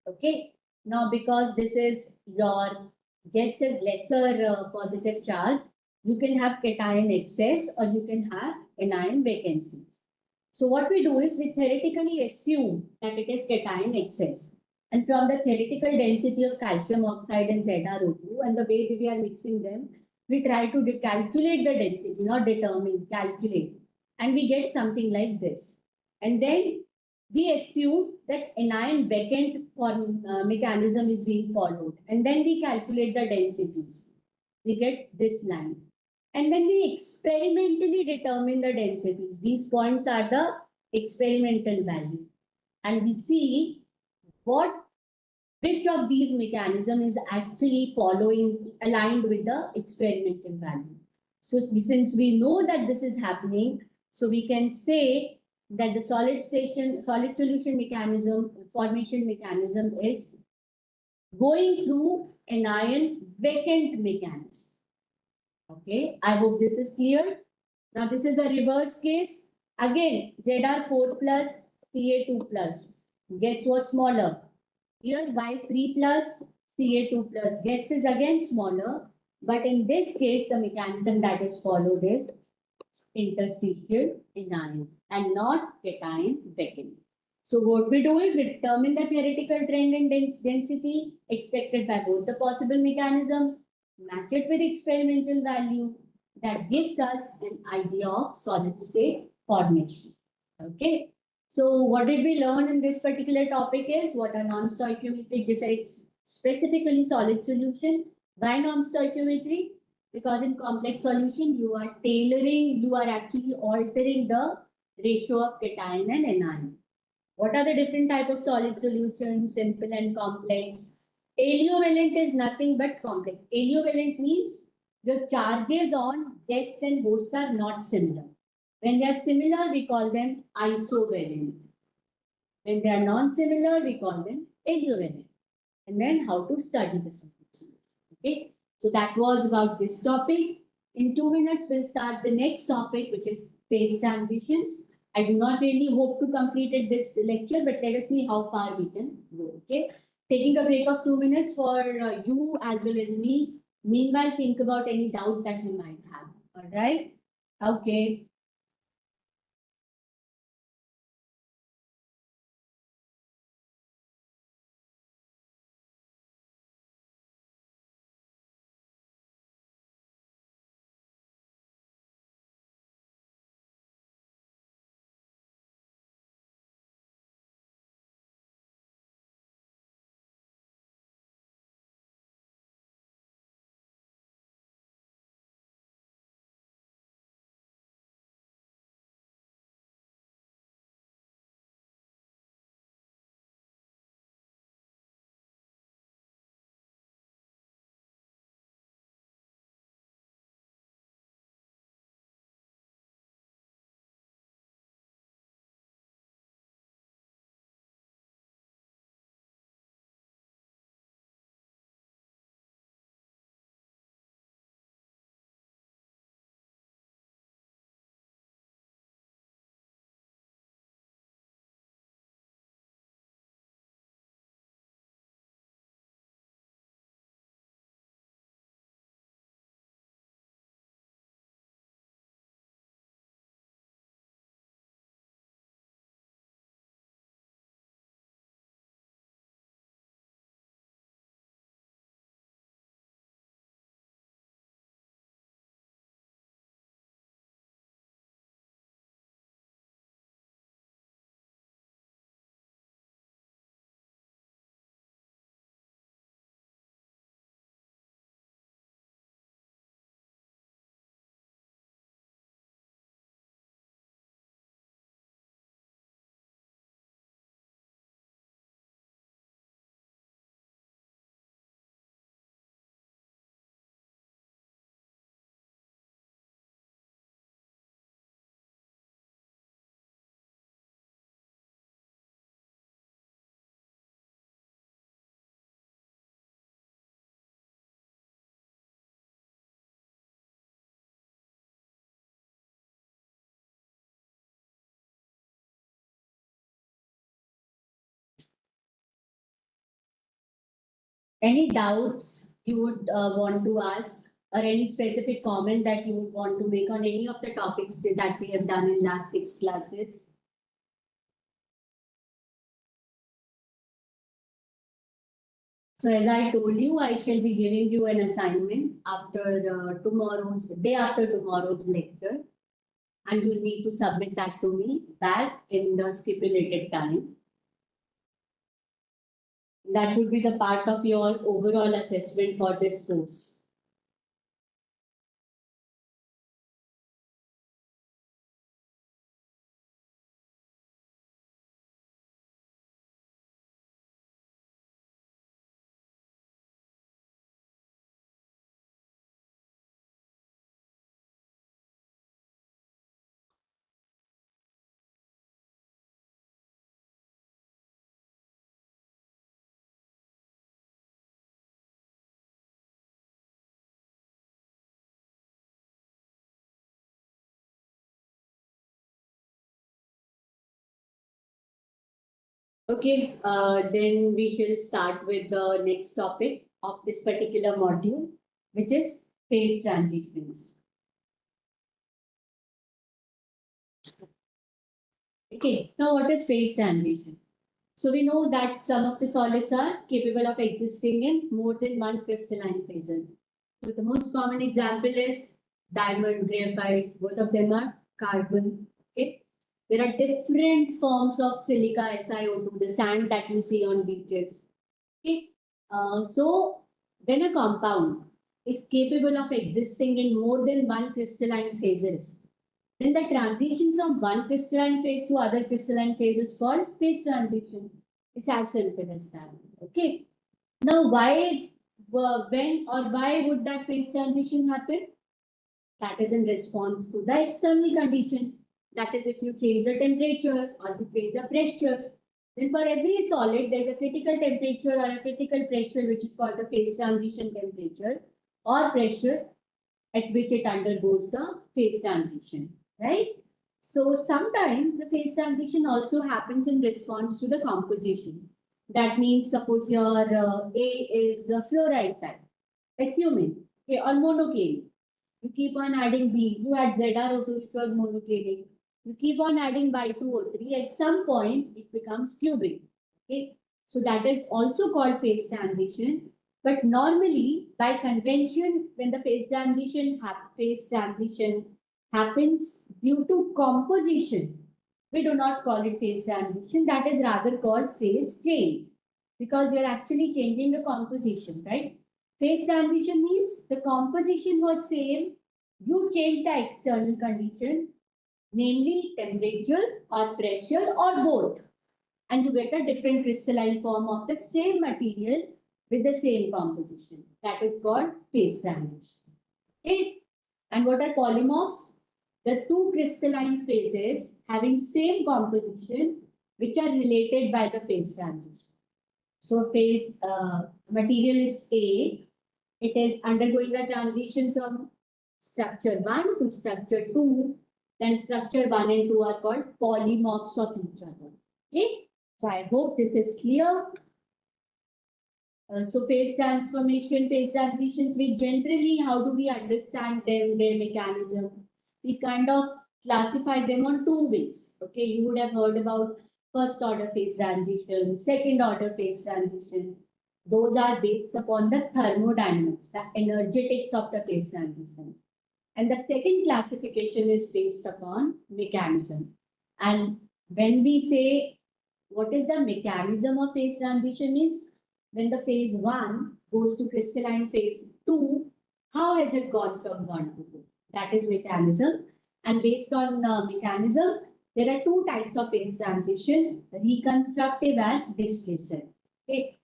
Okay. Now, because this is your guess is lesser positive charge, you can have cation excess or you can have anion vacancies. So what we do is we theoretically assume that it is cation excess. And from the theoretical density of calcium oxide and ZrO2 and the way we are mixing them, we try to calculate the density, not determine, calculate. And we get something like this. And then we assume that anion vacant form mechanism is being followed. And then we calculate the densities. We get this line. And then we experimentally determine the densities. These points are the experimental value. And we see which of these mechanism is actually following, aligned with the experimental value. So since we know that this is happening, so we can say that the solid solution mechanism, formation mechanism is going through anion vacant mechanism. Okay, I hope this is clear. Now this is a reverse case. Again, Zr4 plus Ca2 plus. Guess was smaller. Here Y3 plus Ca2 plus. Guess is again smaller. But in this case, the mechanism that is followed is interstitial anion and not cation vacant. So what we do is we determine the theoretical trend in density expected by both the possible mechanism, match it with experimental value that gives us an idea of solid state formation. Okay. So what did we learn in this particular topic is what are non-stoichiometric defects, specifically solid solution. Why non-stoichiometry? Because in complex solution, you are actually altering the ratio of cation and anion. What are the different type of solid solutions, simple and complex? Aliovalent is nothing but complex. Aliovalent means the charges on guests and hosts are not similar. When they are similar, we call them isovalent. When they are non-similar, we call them aliovalent. And then how to study the solid solution. Okay, so that was about this topic. In 2 minutes, we'll start the next topic, which is phase transitions. I do not really hope to complete it this lecture, but let us see how far we can go. Okay, taking a break of 2 minutes for you as well as me. Meanwhile, think about any doubt that you might have. All right. Okay. Any doubts you would want to ask, or any specific comment that you would want to make on any of the topics that we have done in last 6 classes? So as I told you, I shall be giving you an assignment after day after tomorrow's lecture, and you'll need to submit that to me back in the stipulated time. That would be the part of your overall assessment for this course. Okay, then we shall start with the next topic of this particular module, which is phase transitions. Okay, now what is phase transition? So we know that some of the solids are capable of existing in more than one crystalline phases. So the most common example is diamond, graphite, both of them are carbon. Okay. There are different forms of silica, SiO2, the sand that you see on beaches. Okay. So when a compound is capable of existing in more than one crystalline phases, then the transition from one crystalline phase to other crystalline phase is called phase transition. It's as simple as that. Okay. Now, when or why would that phase transition happen? That is in response to the external condition. That is, if you change the temperature or you change the pressure, then for every solid, there's a critical temperature or a critical pressure, which is called the phase transition temperature or pressure at which it undergoes the phase transition, right? So sometimes the phase transition also happens in response to the composition. That means suppose your A is a fluoride type, assuming, okay, or monoclinic. You keep on adding B, you add ZrO2, which was monoclinic. You keep on adding bi2O3, at some point it becomes cubic. Okay, so that is also called phase transition. But normally, by convention, when the phase transition happens due to composition, we do not call it phase transition. That is rather called phase change, because you're actually changing the composition, right? Phase transition means the composition was same, you change the external condition, namely temperature or pressure or both, and you get a different crystalline form of the same material with the same composition. That is called phase transition. Okay? And what are polymorphs? The two crystalline phases having same composition which are related by the phase transition. So phase material is A. It is undergoing a transition from structure 1 to structure 2. Then structure 1 and 2 are called polymorphs of each other. Okay? So I hope this is clear. So phase transformation, phase transitions, we generally, how do we understand them, their mechanism? We kind of classify them on two ways. Okay, you would have heard about first order phase transition, second order phase transition. Those are based upon the thermodynamics, the energetics of the phase transition. And the second classification is based upon mechanism. And when we say what is the mechanism of phase transition means, when the phase 1 goes to crystalline phase 2, how has it gone from 1 to 2? That is mechanism. And based on mechanism, there are two types of phase transition, reconstructive and displacer. Okay.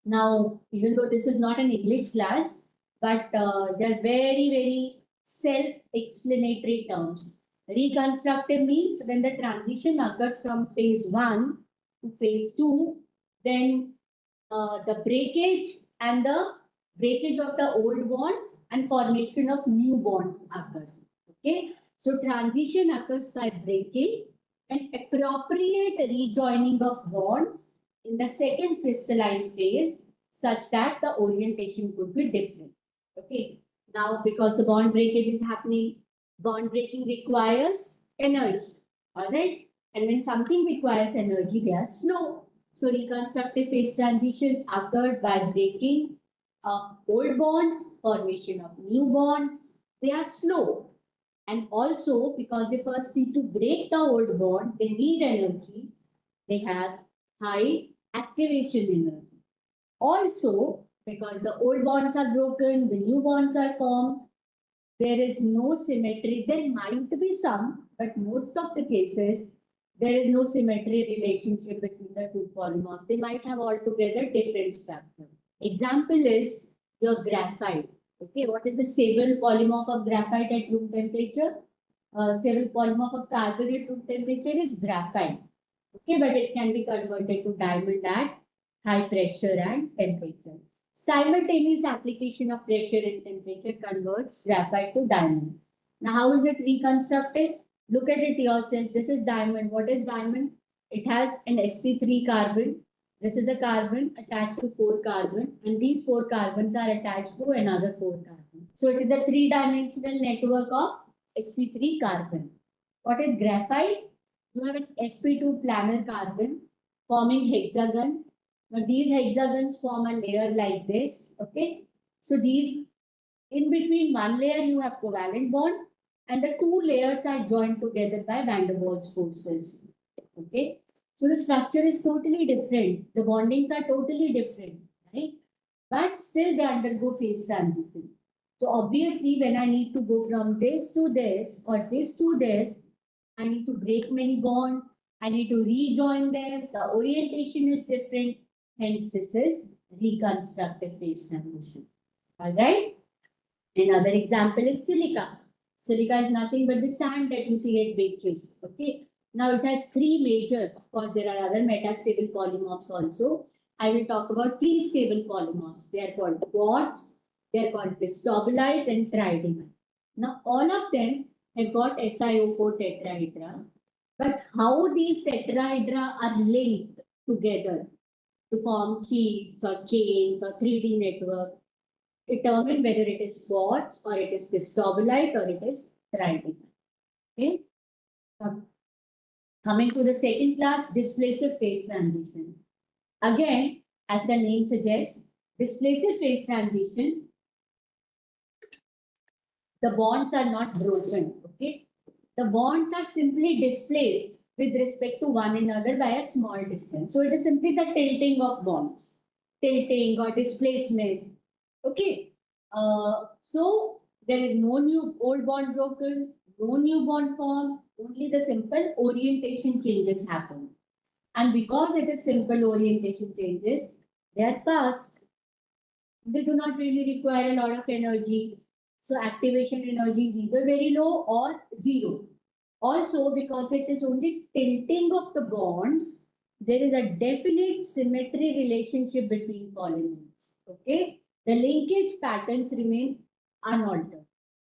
Now, even though this is not an English class, but they're very, very self-explanatory terms. Reconstructive means when the transition occurs from phase 1 to phase 2, then the breakage of the old bonds and formation of new bonds occur. Okay, so transition occurs by breaking and appropriate rejoining of bonds in the second crystalline phase such that the orientation could be different. Okay. Now, because the bond breakage is happening, bond breaking requires energy. All right. And when something requires energy, they are slow. So reconstructive phase transition occurred by breaking of old bonds, formation of new bonds. They are slow. And also because they first need to break the old bond, they need energy. They have high activation energy. Also, because the old bonds are broken, the new bonds are formed, there is no symmetry. There might be some, but most of the cases, there is no symmetry relationship between the two polymorphs. They might have altogether different structure. Example is your graphite. Okay, what is the stable polymorph of graphite at room temperature? Stable polymorph of carbon at room temperature is graphite. Okay, but it can be converted to diamond at high pressure and temperature. Simultaneous application of pressure and temperature converts graphite to diamond. Now, how is it reconstructed? Look at it yourself. This is diamond. What is diamond? It has an sp3 carbon. This is a carbon attached to 4 carbon, and these 4 carbons are attached to another 4 carbon. So it is a 3-dimensional network of sp3 carbon. What is graphite? You have an sp2 planar carbon forming hexagon. Now these hexagons form a layer like this. Okay. So these, in between one layer you have covalent bond, and the two layers are joined together by van der Waals forces. Okay. So the structure is totally different. The bondings are totally different, right? But still they undergo phase transition. So obviously when I need to go from this to this or this to this, I need to break many bonds. I need to rejoin them. The orientation is different. Hence, this is reconstructive phase transition. All right. Another example is silica. Silica is nothing but the sand that you see at beaches. Okay. Now it has three major. Of course, there are other metastable polymorphs also. I will talk about three stable polymorphs. They are called quartz. They are called cristobalite and tridymite. Now all of them have got SiO4 tetrahedra. But how these tetrahedra are linked together to form sheets or chains or 3D network, determine whether it is quartz or it is cristobalite or it is tridymite. Okay. Coming to the second class, displacer phase transition. Again, as the name suggests, displacer phase transition, the bonds are not broken. Okay. The bonds are simply displaced with respect to one another by a small distance. So it is simply the tilting of bonds, tilting or displacement. Okay. So there is no new old bond broken, no new bond formed, only the simple orientation changes happen. And because it is simple orientation changes, they are fast. They do not really require a lot of energy. So activation energy is either very low or zero. Also, because it is only tilting of the bonds, there is a definite symmetry relationship between polymers. Okay, the linkage patterns remain unaltered.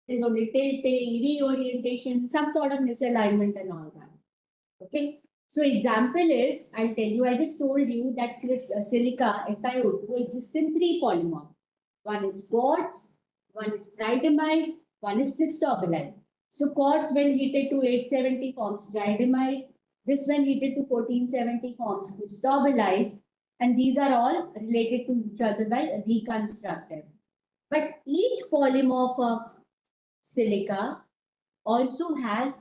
There is only tilting, reorientation, some sort of misalignment and all that. Okay, so example is, I'll tell you, I just told you that silica, SiO2 exists in three polymers. One is quartz, one is tridymite, one is cristobalite. So quartz when heated to 870 forms tridymite. This when heated to 1470 forms cristobalite. And these are all related to each other by reconstructive. But each polymorph of silica also has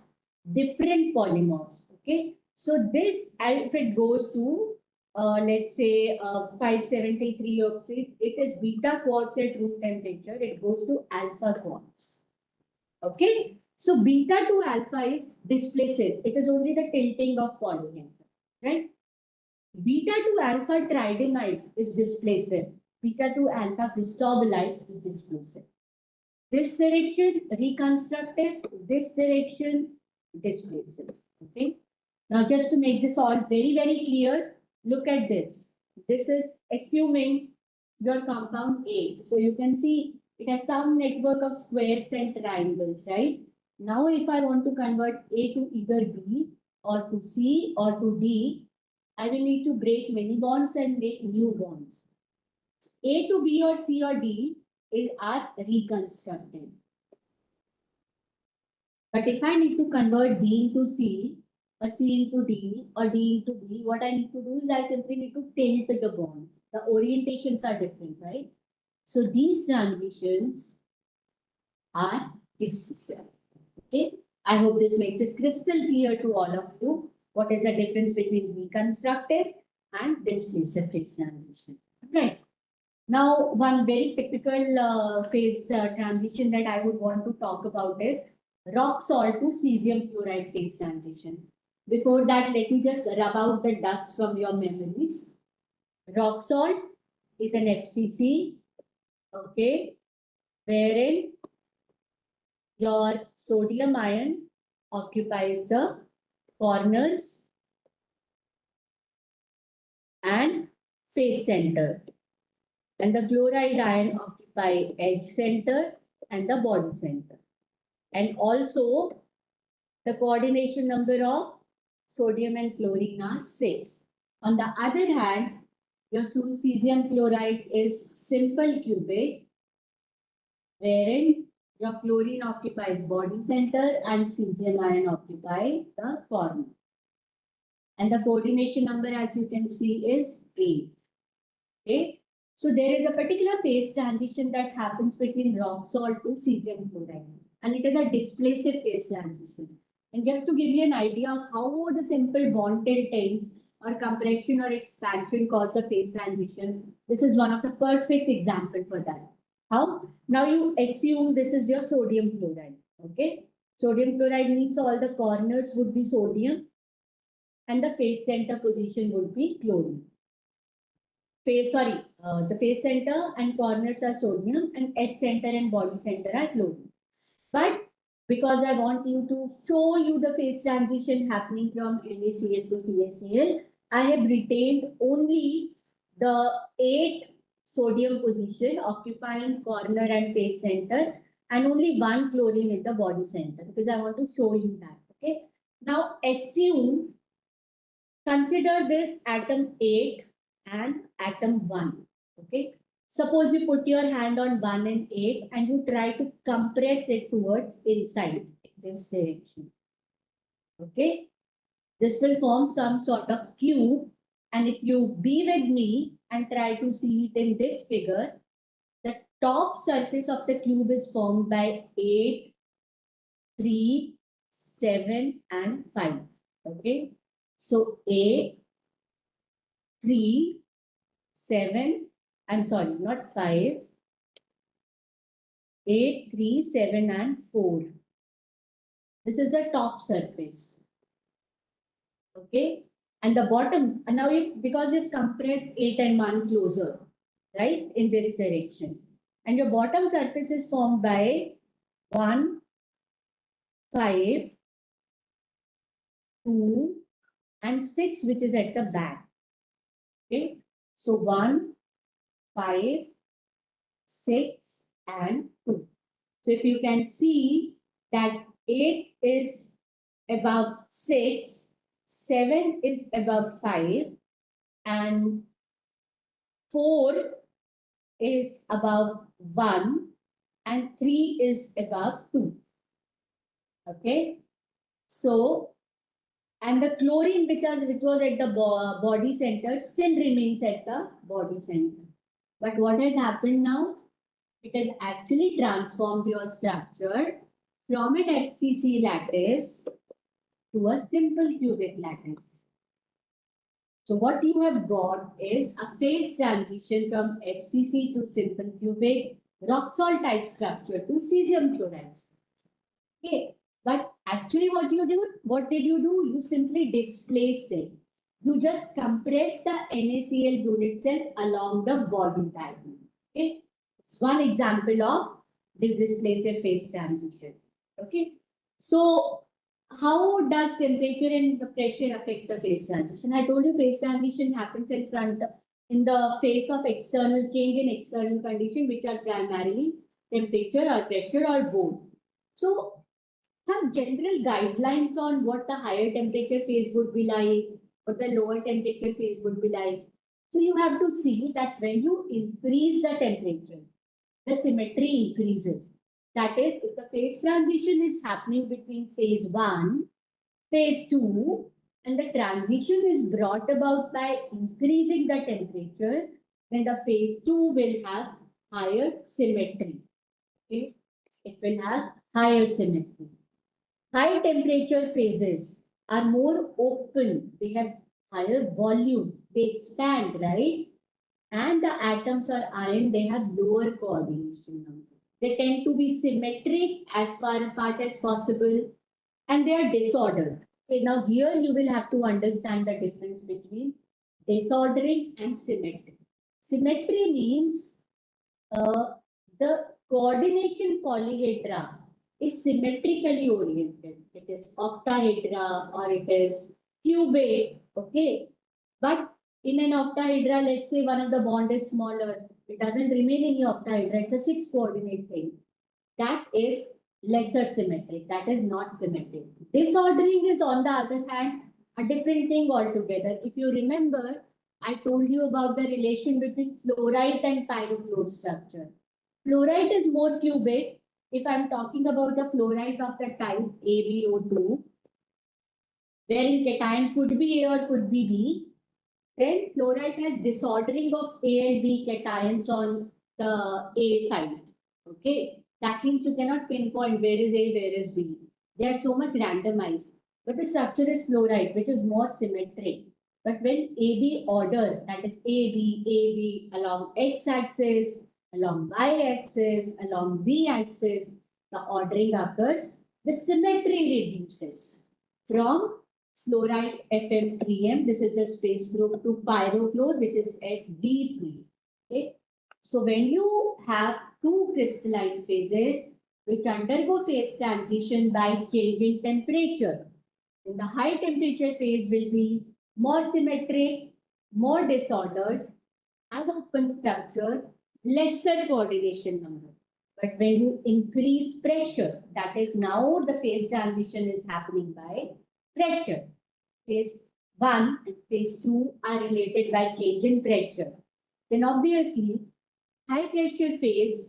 different polymorphs. Okay. So this, if it goes to let's say 573 octet, it is beta quartz at room temperature. It goes to alpha quartz. Okay. So beta to alpha is displacive. It is only the tilting of polyhedra, right? Beta to alpha tridymite is displacive. Beta to alpha cristobalite is displacive. This direction reconstructive, this direction displacive. Okay. Now just to make this all very, very clear, look at this. This is assuming your compound A. So you can see it has some network of squares and triangles, right? Now if I want to convert A to either B or to C or to D, I will need to break many bonds and make new bonds. A to B or C or D are reconstructed. But if I need to convert D into C or C into D or D into B, what I need to do is I simply need to tilt the bond. The orientations are different, right? So these transitions are displacement. Okay. I hope this makes it crystal clear to all of you what is the difference between reconstructive and displacive phase transition. Right. Now, one very typical phase transition that I would want to talk about is rock salt to cesium chloride phase transition. Before that, let me just rub out the dust from your memories. Rock salt is an FCC, okay, wherein your sodium ion occupies the corners and face center, and the chloride ion occupy edge center and the body center. And also the coordination number of sodium and chlorine are 6. On the other hand, your cesium chloride is simple cubic, wherein your chlorine occupies body center and cesium ion occupy the corner. And the coordination number, as you can see, is 8. Okay. So there is a particular phase transition that happens between rock salt to cesium chloride, and it is a displacive phase transition. And just to give you an idea of how the simple bond tiltings or compression or expansion cause the phase transition, this is one of the perfect example for that. How? Now you assume this is your sodium chloride. Okay. Sodium chloride means all the corners would be sodium and the face center position would be chlorine. The face center and corners are sodium and edge center and body center are chlorine. But because I want you to show you the phase transition happening from NaCl to CaCl, I have retained only the 8 sodium position occupying corner and face center and only 1 chlorine in the body center because I want to show you that. Okay. Now consider this atom 8 and atom 1. Okay. Suppose you put your hand on 1 and 8 and you try to compress it towards inside in this direction. Okay. This will form some sort of cube. And if you be with me and try to see it in this figure, the top surface of the cube is formed by 8, 3, 7, and 5. Okay. So 8, 3, 7, I'm sorry, not 5, 8, 3, 7, and 4. This is the top surface. Okay. And the bottom, and now because you've compressed 8 and 1 closer, right, in this direction. And your bottom surface is formed by 1, 5, 2, and 6, which is at the back. Okay. So 1, 5, 6, and 2. So if you can see that 8 is above 6, 7 is above 5, and 4 is above 1, and 3 is above 2. Okay. So, and the chlorine which was at the body center still remains at the body center. But what has happened now? It has actually transformed your structure from an FCC lattice to a simple cubic lattice. So what you have got is a phase transition from FCC to simple cubic rock salt type structure to cesium chloride. Okay, but actually what did you do? You simply displaced it. You just compressed the NaCl unit cell along the body diagonal. Okay, it's one example of the displacive phase transition. Okay, so how does temperature and the pressure affect the phase transition? I told you phase transition happens in the face of external change in external condition, which are primarily temperature or pressure or both. So some general guidelines on what the higher temperature phase would be like, what the lower temperature phase would be like. So you have to see that when you increase the temperature, the symmetry increases. That is, if the phase transition is happening between phase 1, phase 2, and the transition is brought about by increasing the temperature, then the phase 2 will have higher symmetry. Okay? It will have higher symmetry. High temperature phases are more open. They have higher volume. They expand, right? And the atoms or ion, they have lower coordination number. They tend to be symmetric as far apart as possible, and they are disordered. Okay, now here you will have to understand the difference between disordering and symmetry. Symmetry means the coordination polyhedra is symmetrically oriented. It is octahedra or it is cubic, okay? But in an octahedra, let's say one of the bond is smaller, it doesn't remain in the octahedra, it's a 6-coordinate thing. That is lesser symmetric, that is not symmetric. Disordering is, on the other hand, a different thing altogether. If you remember, I told you about the relation between fluorite and pyrochloride structure. Fluorite is more cubic. If I'm talking about the fluorite of the type AbO2, wherein cation could be A or could be B, then fluorite has disordering of A and B cations on the A side. Okay, that means you cannot pinpoint where is A, where is B. They are so much randomized. But the structure is fluorite, which is more symmetric. But when AB order, that is AB along x-axis, along y-axis, along z-axis, the ordering occurs, the symmetry reduces from fluoride FM3M, this is the space group, to pyrochlore, which is FD3. Okay? So when you have two crystalline phases which undergo phase transition by changing temperature, then the high temperature phase will be more symmetric, more disordered, have open structure, lesser coordination number. But when you increase pressure, that is now the phase transition is happening by pressure. Phase 1 and phase 2 are related by change in pressure. Then obviously, high pressure phase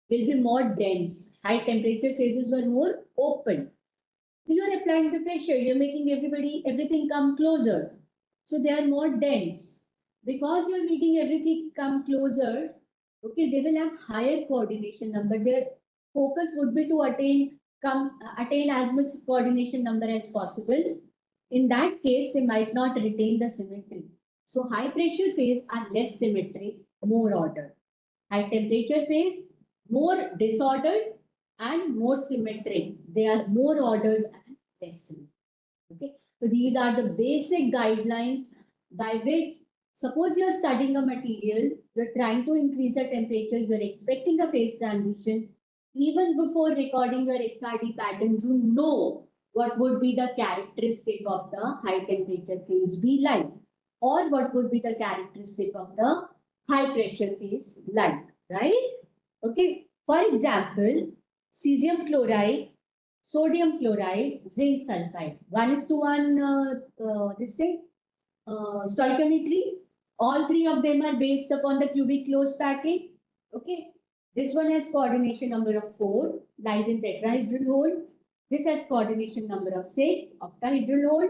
will be more dense. High temperature phases were more open. You are applying the pressure, you're making everything come closer. So they are more dense. Because you're making everything come closer, okay, they will have higher coordination number. Their focus would be to attain as much coordination number as possible. In that case, they might not retain the symmetry. So high pressure phase are less symmetric, more ordered. High temperature phase, more disordered and more symmetric. They are more ordered and less symmetric. Okay. So these are the basic guidelines by which, suppose you're studying a material, you're trying to increase the temperature, you're expecting a phase transition. Even before recording your XRD pattern, you know what would be the characteristic of the high temperature phase be like, or what would be the characteristic of the high pressure phase like, right? Okay. For example, cesium chloride, sodium chloride, zinc sulfide. 1:1 this thing, stoichiometry. All three of them are based upon the cubic closed packing. Okay. This one has coordination number of 4, lies in tetrahedral hold. This has coordination number of 6, octahedral hold.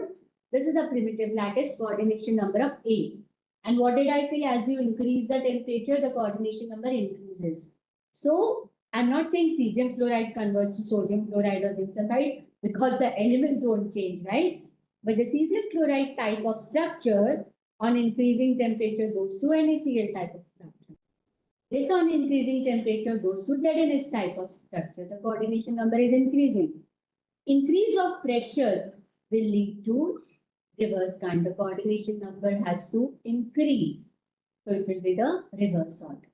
This is a primitive lattice, coordination number of 8. And what did I say? As you increase the temperature, the coordination number increases. So I'm not saying cesium chloride converts to sodium chloride or zinc sulfide because the elements won't change, right? But the cesium chloride type of structure on increasing temperature goes to NaCl type of structure. This on increasing temperature goes to ZnS type of structure. The coordination number is increasing. Increase of pressure will lead to reverse kind. The coordination number has to increase. So it will be the reverse order.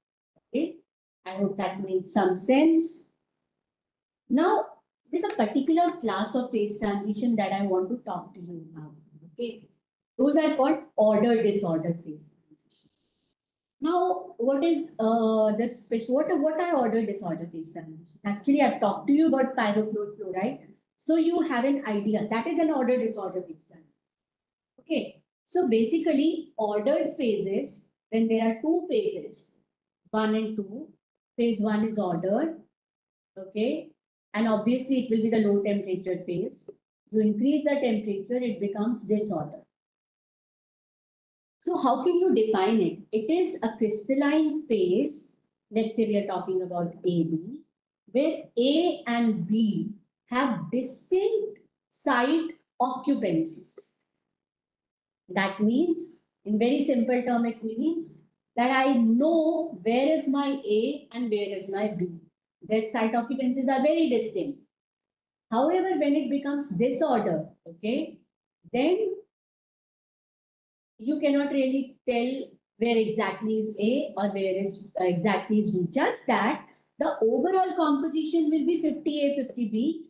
Okay. I hope that makes some sense. Now, there's a particular class of phase transition that I want to talk to you about. Okay. Those are called order disorder phase transition. Now, what is what are order disorder phase transition? Actually, I've talked to you about pyrochloride, so you have an idea. That is an order disorder phase transition. Okay. So basically, ordered phases, when there are two phases, 1 and 2, phase 1 is ordered, okay? And obviously it will be the low temperature phase. You increase the temperature, it becomes disorder. So how can you define it? It is a crystalline phase. Let's say we are talking about AB, where A and B have distinct site occupancies. That means, in very simple term, it means that I know where is my A and where is my B. Their site occupancies are very distinct. However, when it becomes disorder, okay, then you cannot really tell where exactly is A or where is exactly is B. Just that the overall composition will be 50A, 50B.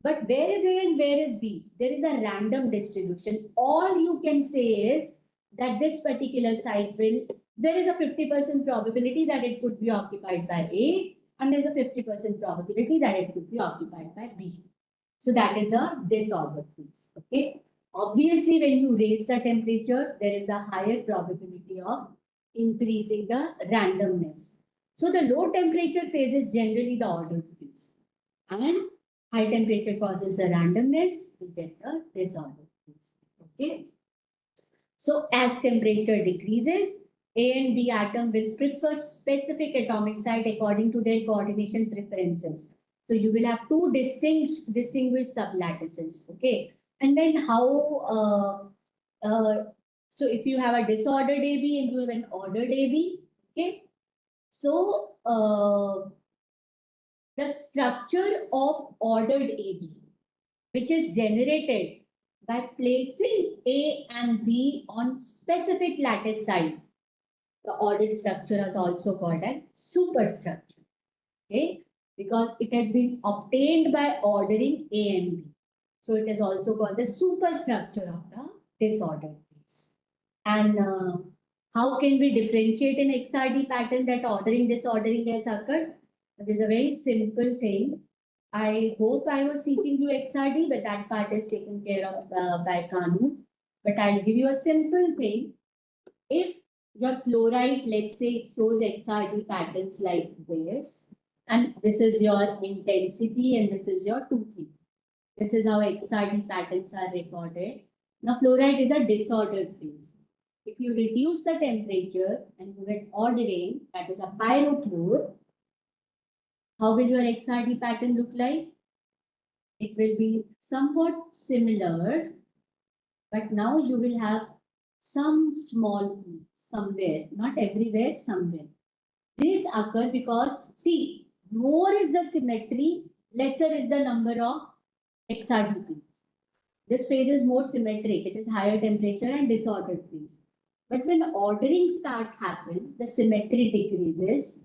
But where is A and where is B? There is a random distribution. All you can say is that this particular site will, there is a 50% probability that it could be occupied by A, and there's a 50% probability that it could be occupied by B. So that is a disordered phase. Okay. Obviously, when you raise the temperature, there is a higher probability of increasing the randomness. So the low temperature phase is generally the ordered phase. And high temperature causes the randomness, you get the disordered phase. Okay. So as temperature decreases, A and B atom will prefer specific atomic site according to their coordination preferences. So you will have two distinguished sublattices. Okay. And then so if you have a disordered AB and you have an ordered AB, okay. So the structure of ordered AB, which is generated by placing A and B on specific lattice site. The ordered structure is also called as superstructure. Okay, because it has been obtained by ordering A and B. So it is also called the superstructure of the disordered phase. And how can we differentiate an XRD pattern that ordering disordering has occurred? There is a very simple thing. I hope I was teaching you XRD, but that part is taken care of by Kanu. But I'll give you a simple thing. If your fluoride, let's say, shows XRD patterns like this, and this is your intensity and this is your 2P. This is how XRD patterns are recorded. Now, fluoride is a disordered phase. If you reduce the temperature and you get ordering, that is a pyrochlore, how will your XRD pattern look like? It will be somewhat similar, but now you will have some small peak somewhere, not everywhere, somewhere. This occurs because, see, more is the symmetry, lesser is the number of XRD peaks. This phase is more symmetric, it is higher temperature and disordered phase. But when ordering start happen, the symmetry decreases,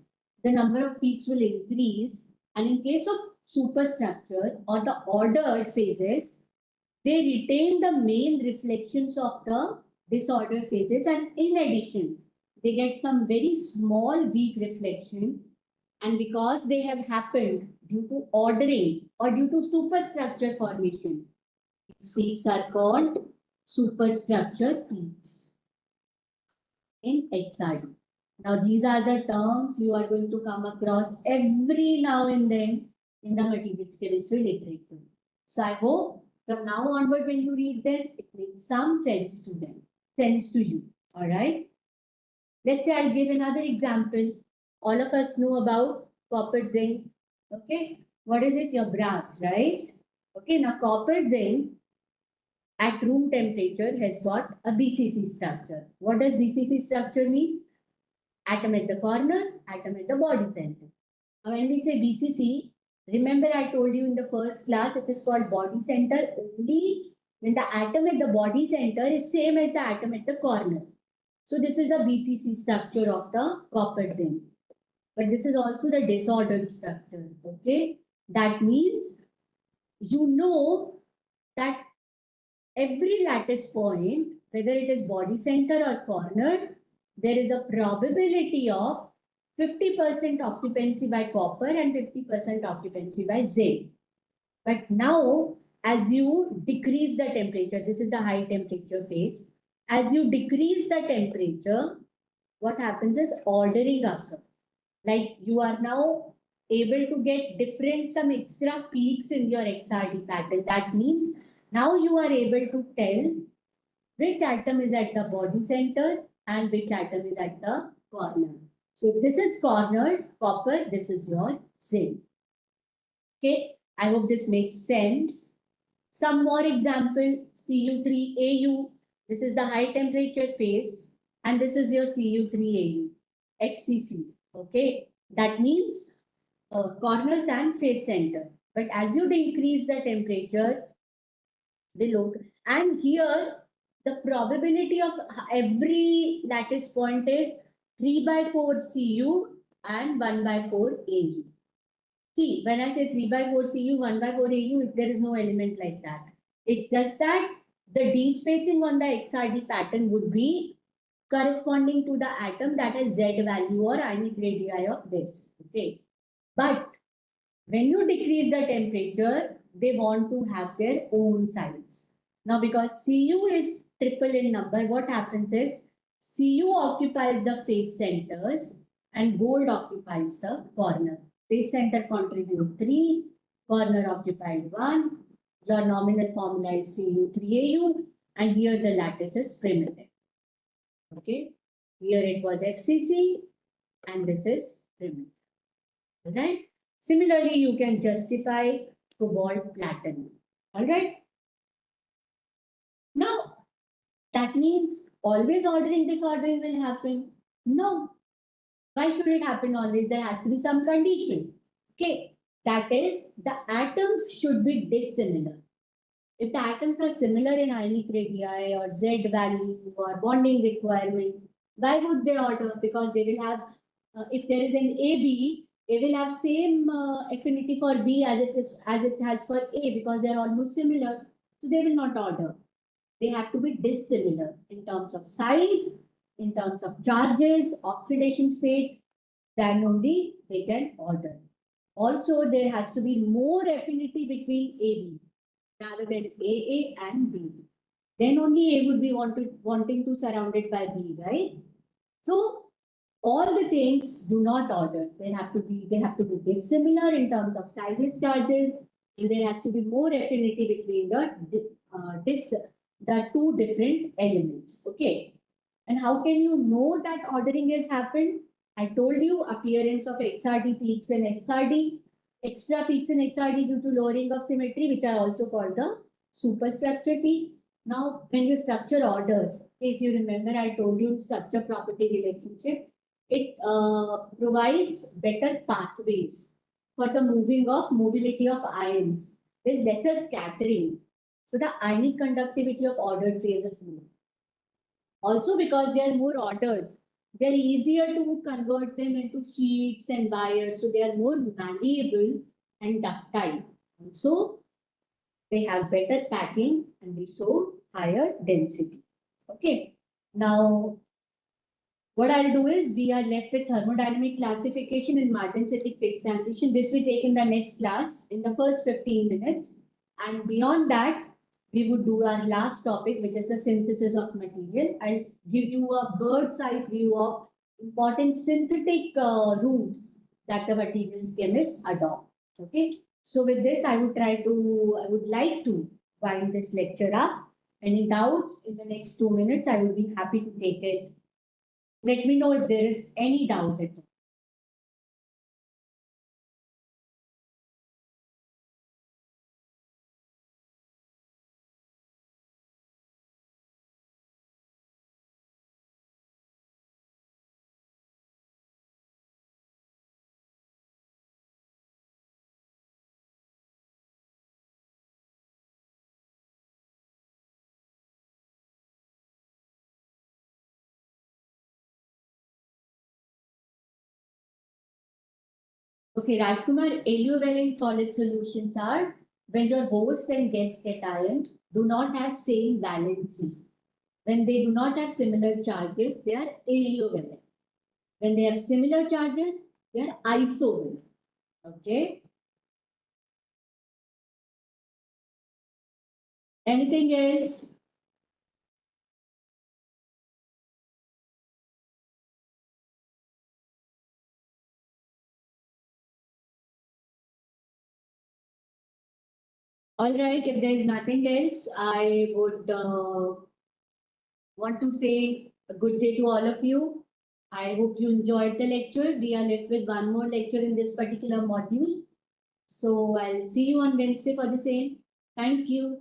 the number of peaks will increase, and in case of superstructure or the ordered phases, they retain the main reflections of the disordered phases, and in addition, they get some very small weak reflection, and because they have happened due to ordering or due to superstructure formation, these peaks are called superstructure peaks in XRD. Now, these are the terms you are going to come across every now and then in the materials chemistry literature. So I hope from now onward, when you read them, it makes some sense to you. All right. Let's say I'll give another example. All of us know about copper zinc. Okay. What is it? Your brass, right? Okay. Now, copper zinc at room temperature has got a BCC structure. What does BCC structure mean? Atom at the corner, atom at the body center. Now, when we say BCC, remember I told you in the first class, it is called body center only when the atom at the body center is same as the atom at the corner. So this is the BCC structure of the copper zinc. But this is also the disordered structure. Okay. That means you know that every lattice point, whether it is body center or corner, there is a probability of 50% occupancy by copper and 50% occupancy by zinc. But now, as you decrease the temperature, this is the high temperature phase. As you decrease the temperature, what happens is ordering occurs. Like you are now able to get some extra peaks in your XRD pattern. That means now you are able to tell which atom is at the body center and which atom is at the corner. So if this is cornered copper, this is your zinc. Okay, I hope this makes sense. Some more example, Cu3Au. This is the high temperature phase, and this is your Cu3Au, FCC. Okay, that means corners and face center. But as you increase the temperature, they look, and here the probability of every lattice point is 3 by 4 Cu and 1 by 4 Au. See, when I say 3 by 4 Cu, 1 by 4 Au, there is no element like that. It's just that the d spacing on the XRD pattern would be corresponding to the atom that has Z value or ionic radii of this. Okay. But when you decrease the temperature, they want to have their own size. Now, because Cu is triple in number, what happens is Cu occupies the face centers and gold occupies the corner. Face center contribute 3, corner occupied 1. Your nominal formula is Cu3Au, and here the lattice is primitive. Okay, here it was FCC, and this is primitive. Alright. Similarly, you can justify cobalt platinum. Alright. Now, that means always ordering disordering will happen. No. Why should it happen always? There has to be some condition. Okay. That is, the atoms should be dissimilar. If the atoms are similar in ionic radii or Z value or bonding requirement, why would they order? Because they will have, if there is an AB, they will have same affinity for B as it has for A, because they are almost similar. So they will not order. They have to be dissimilar in terms of size, in terms of charges, oxidation state. Then only they can order. Also, there has to be more affinity between AB rather than AA and B. Then only A would be wanting to surround it by B, right? So all the things do not order. They have to be dissimilar in terms of sizes, charges, and there has to be more affinity between the two different elements. Okay. And how can you know that ordering has happened? I told you appearance of XRD peaks and XRD, extra peaks in XRD due to lowering of symmetry, which are also called the superstructure peak. Now, when your structure orders, if you remember, I told you structure property relationship, it provides better pathways for the mobility of ions. There's lesser scattering. So the ionic conductivity of ordered phases more. Also, because they are more ordered, they're easier to convert them into sheets and wires. So they are more malleable and ductile. So they have better packing and they show higher density. Okay. Now, what I'll do is we are left with thermodynamic classification and martensitic phase transition. This we take in the next class in the first 15 minutes. And beyond that, we would do our last topic, which is the synthesis of material. I'll give you a bird's eye view of important synthetic routes that the materials chemists adopt. Okay. So with this, I would like to wind this lecture up. Any doubts in the next 2 minutes, I would be happy to take it. Let me know if there is any doubt at all. Okay, Rajkumar, aliovalent solid solutions are when your host and guest cation do not have same valency. When they do not have similar charges, they are aliovalent. When they have similar charges, they are isovalent. Okay. Anything else? All right, if there is nothing else, I would want to say a good day to all of you. I hope you enjoyed the lecture. We are left with one more lecture in this particular module. So I'll see you on Wednesday for the same. Thank you.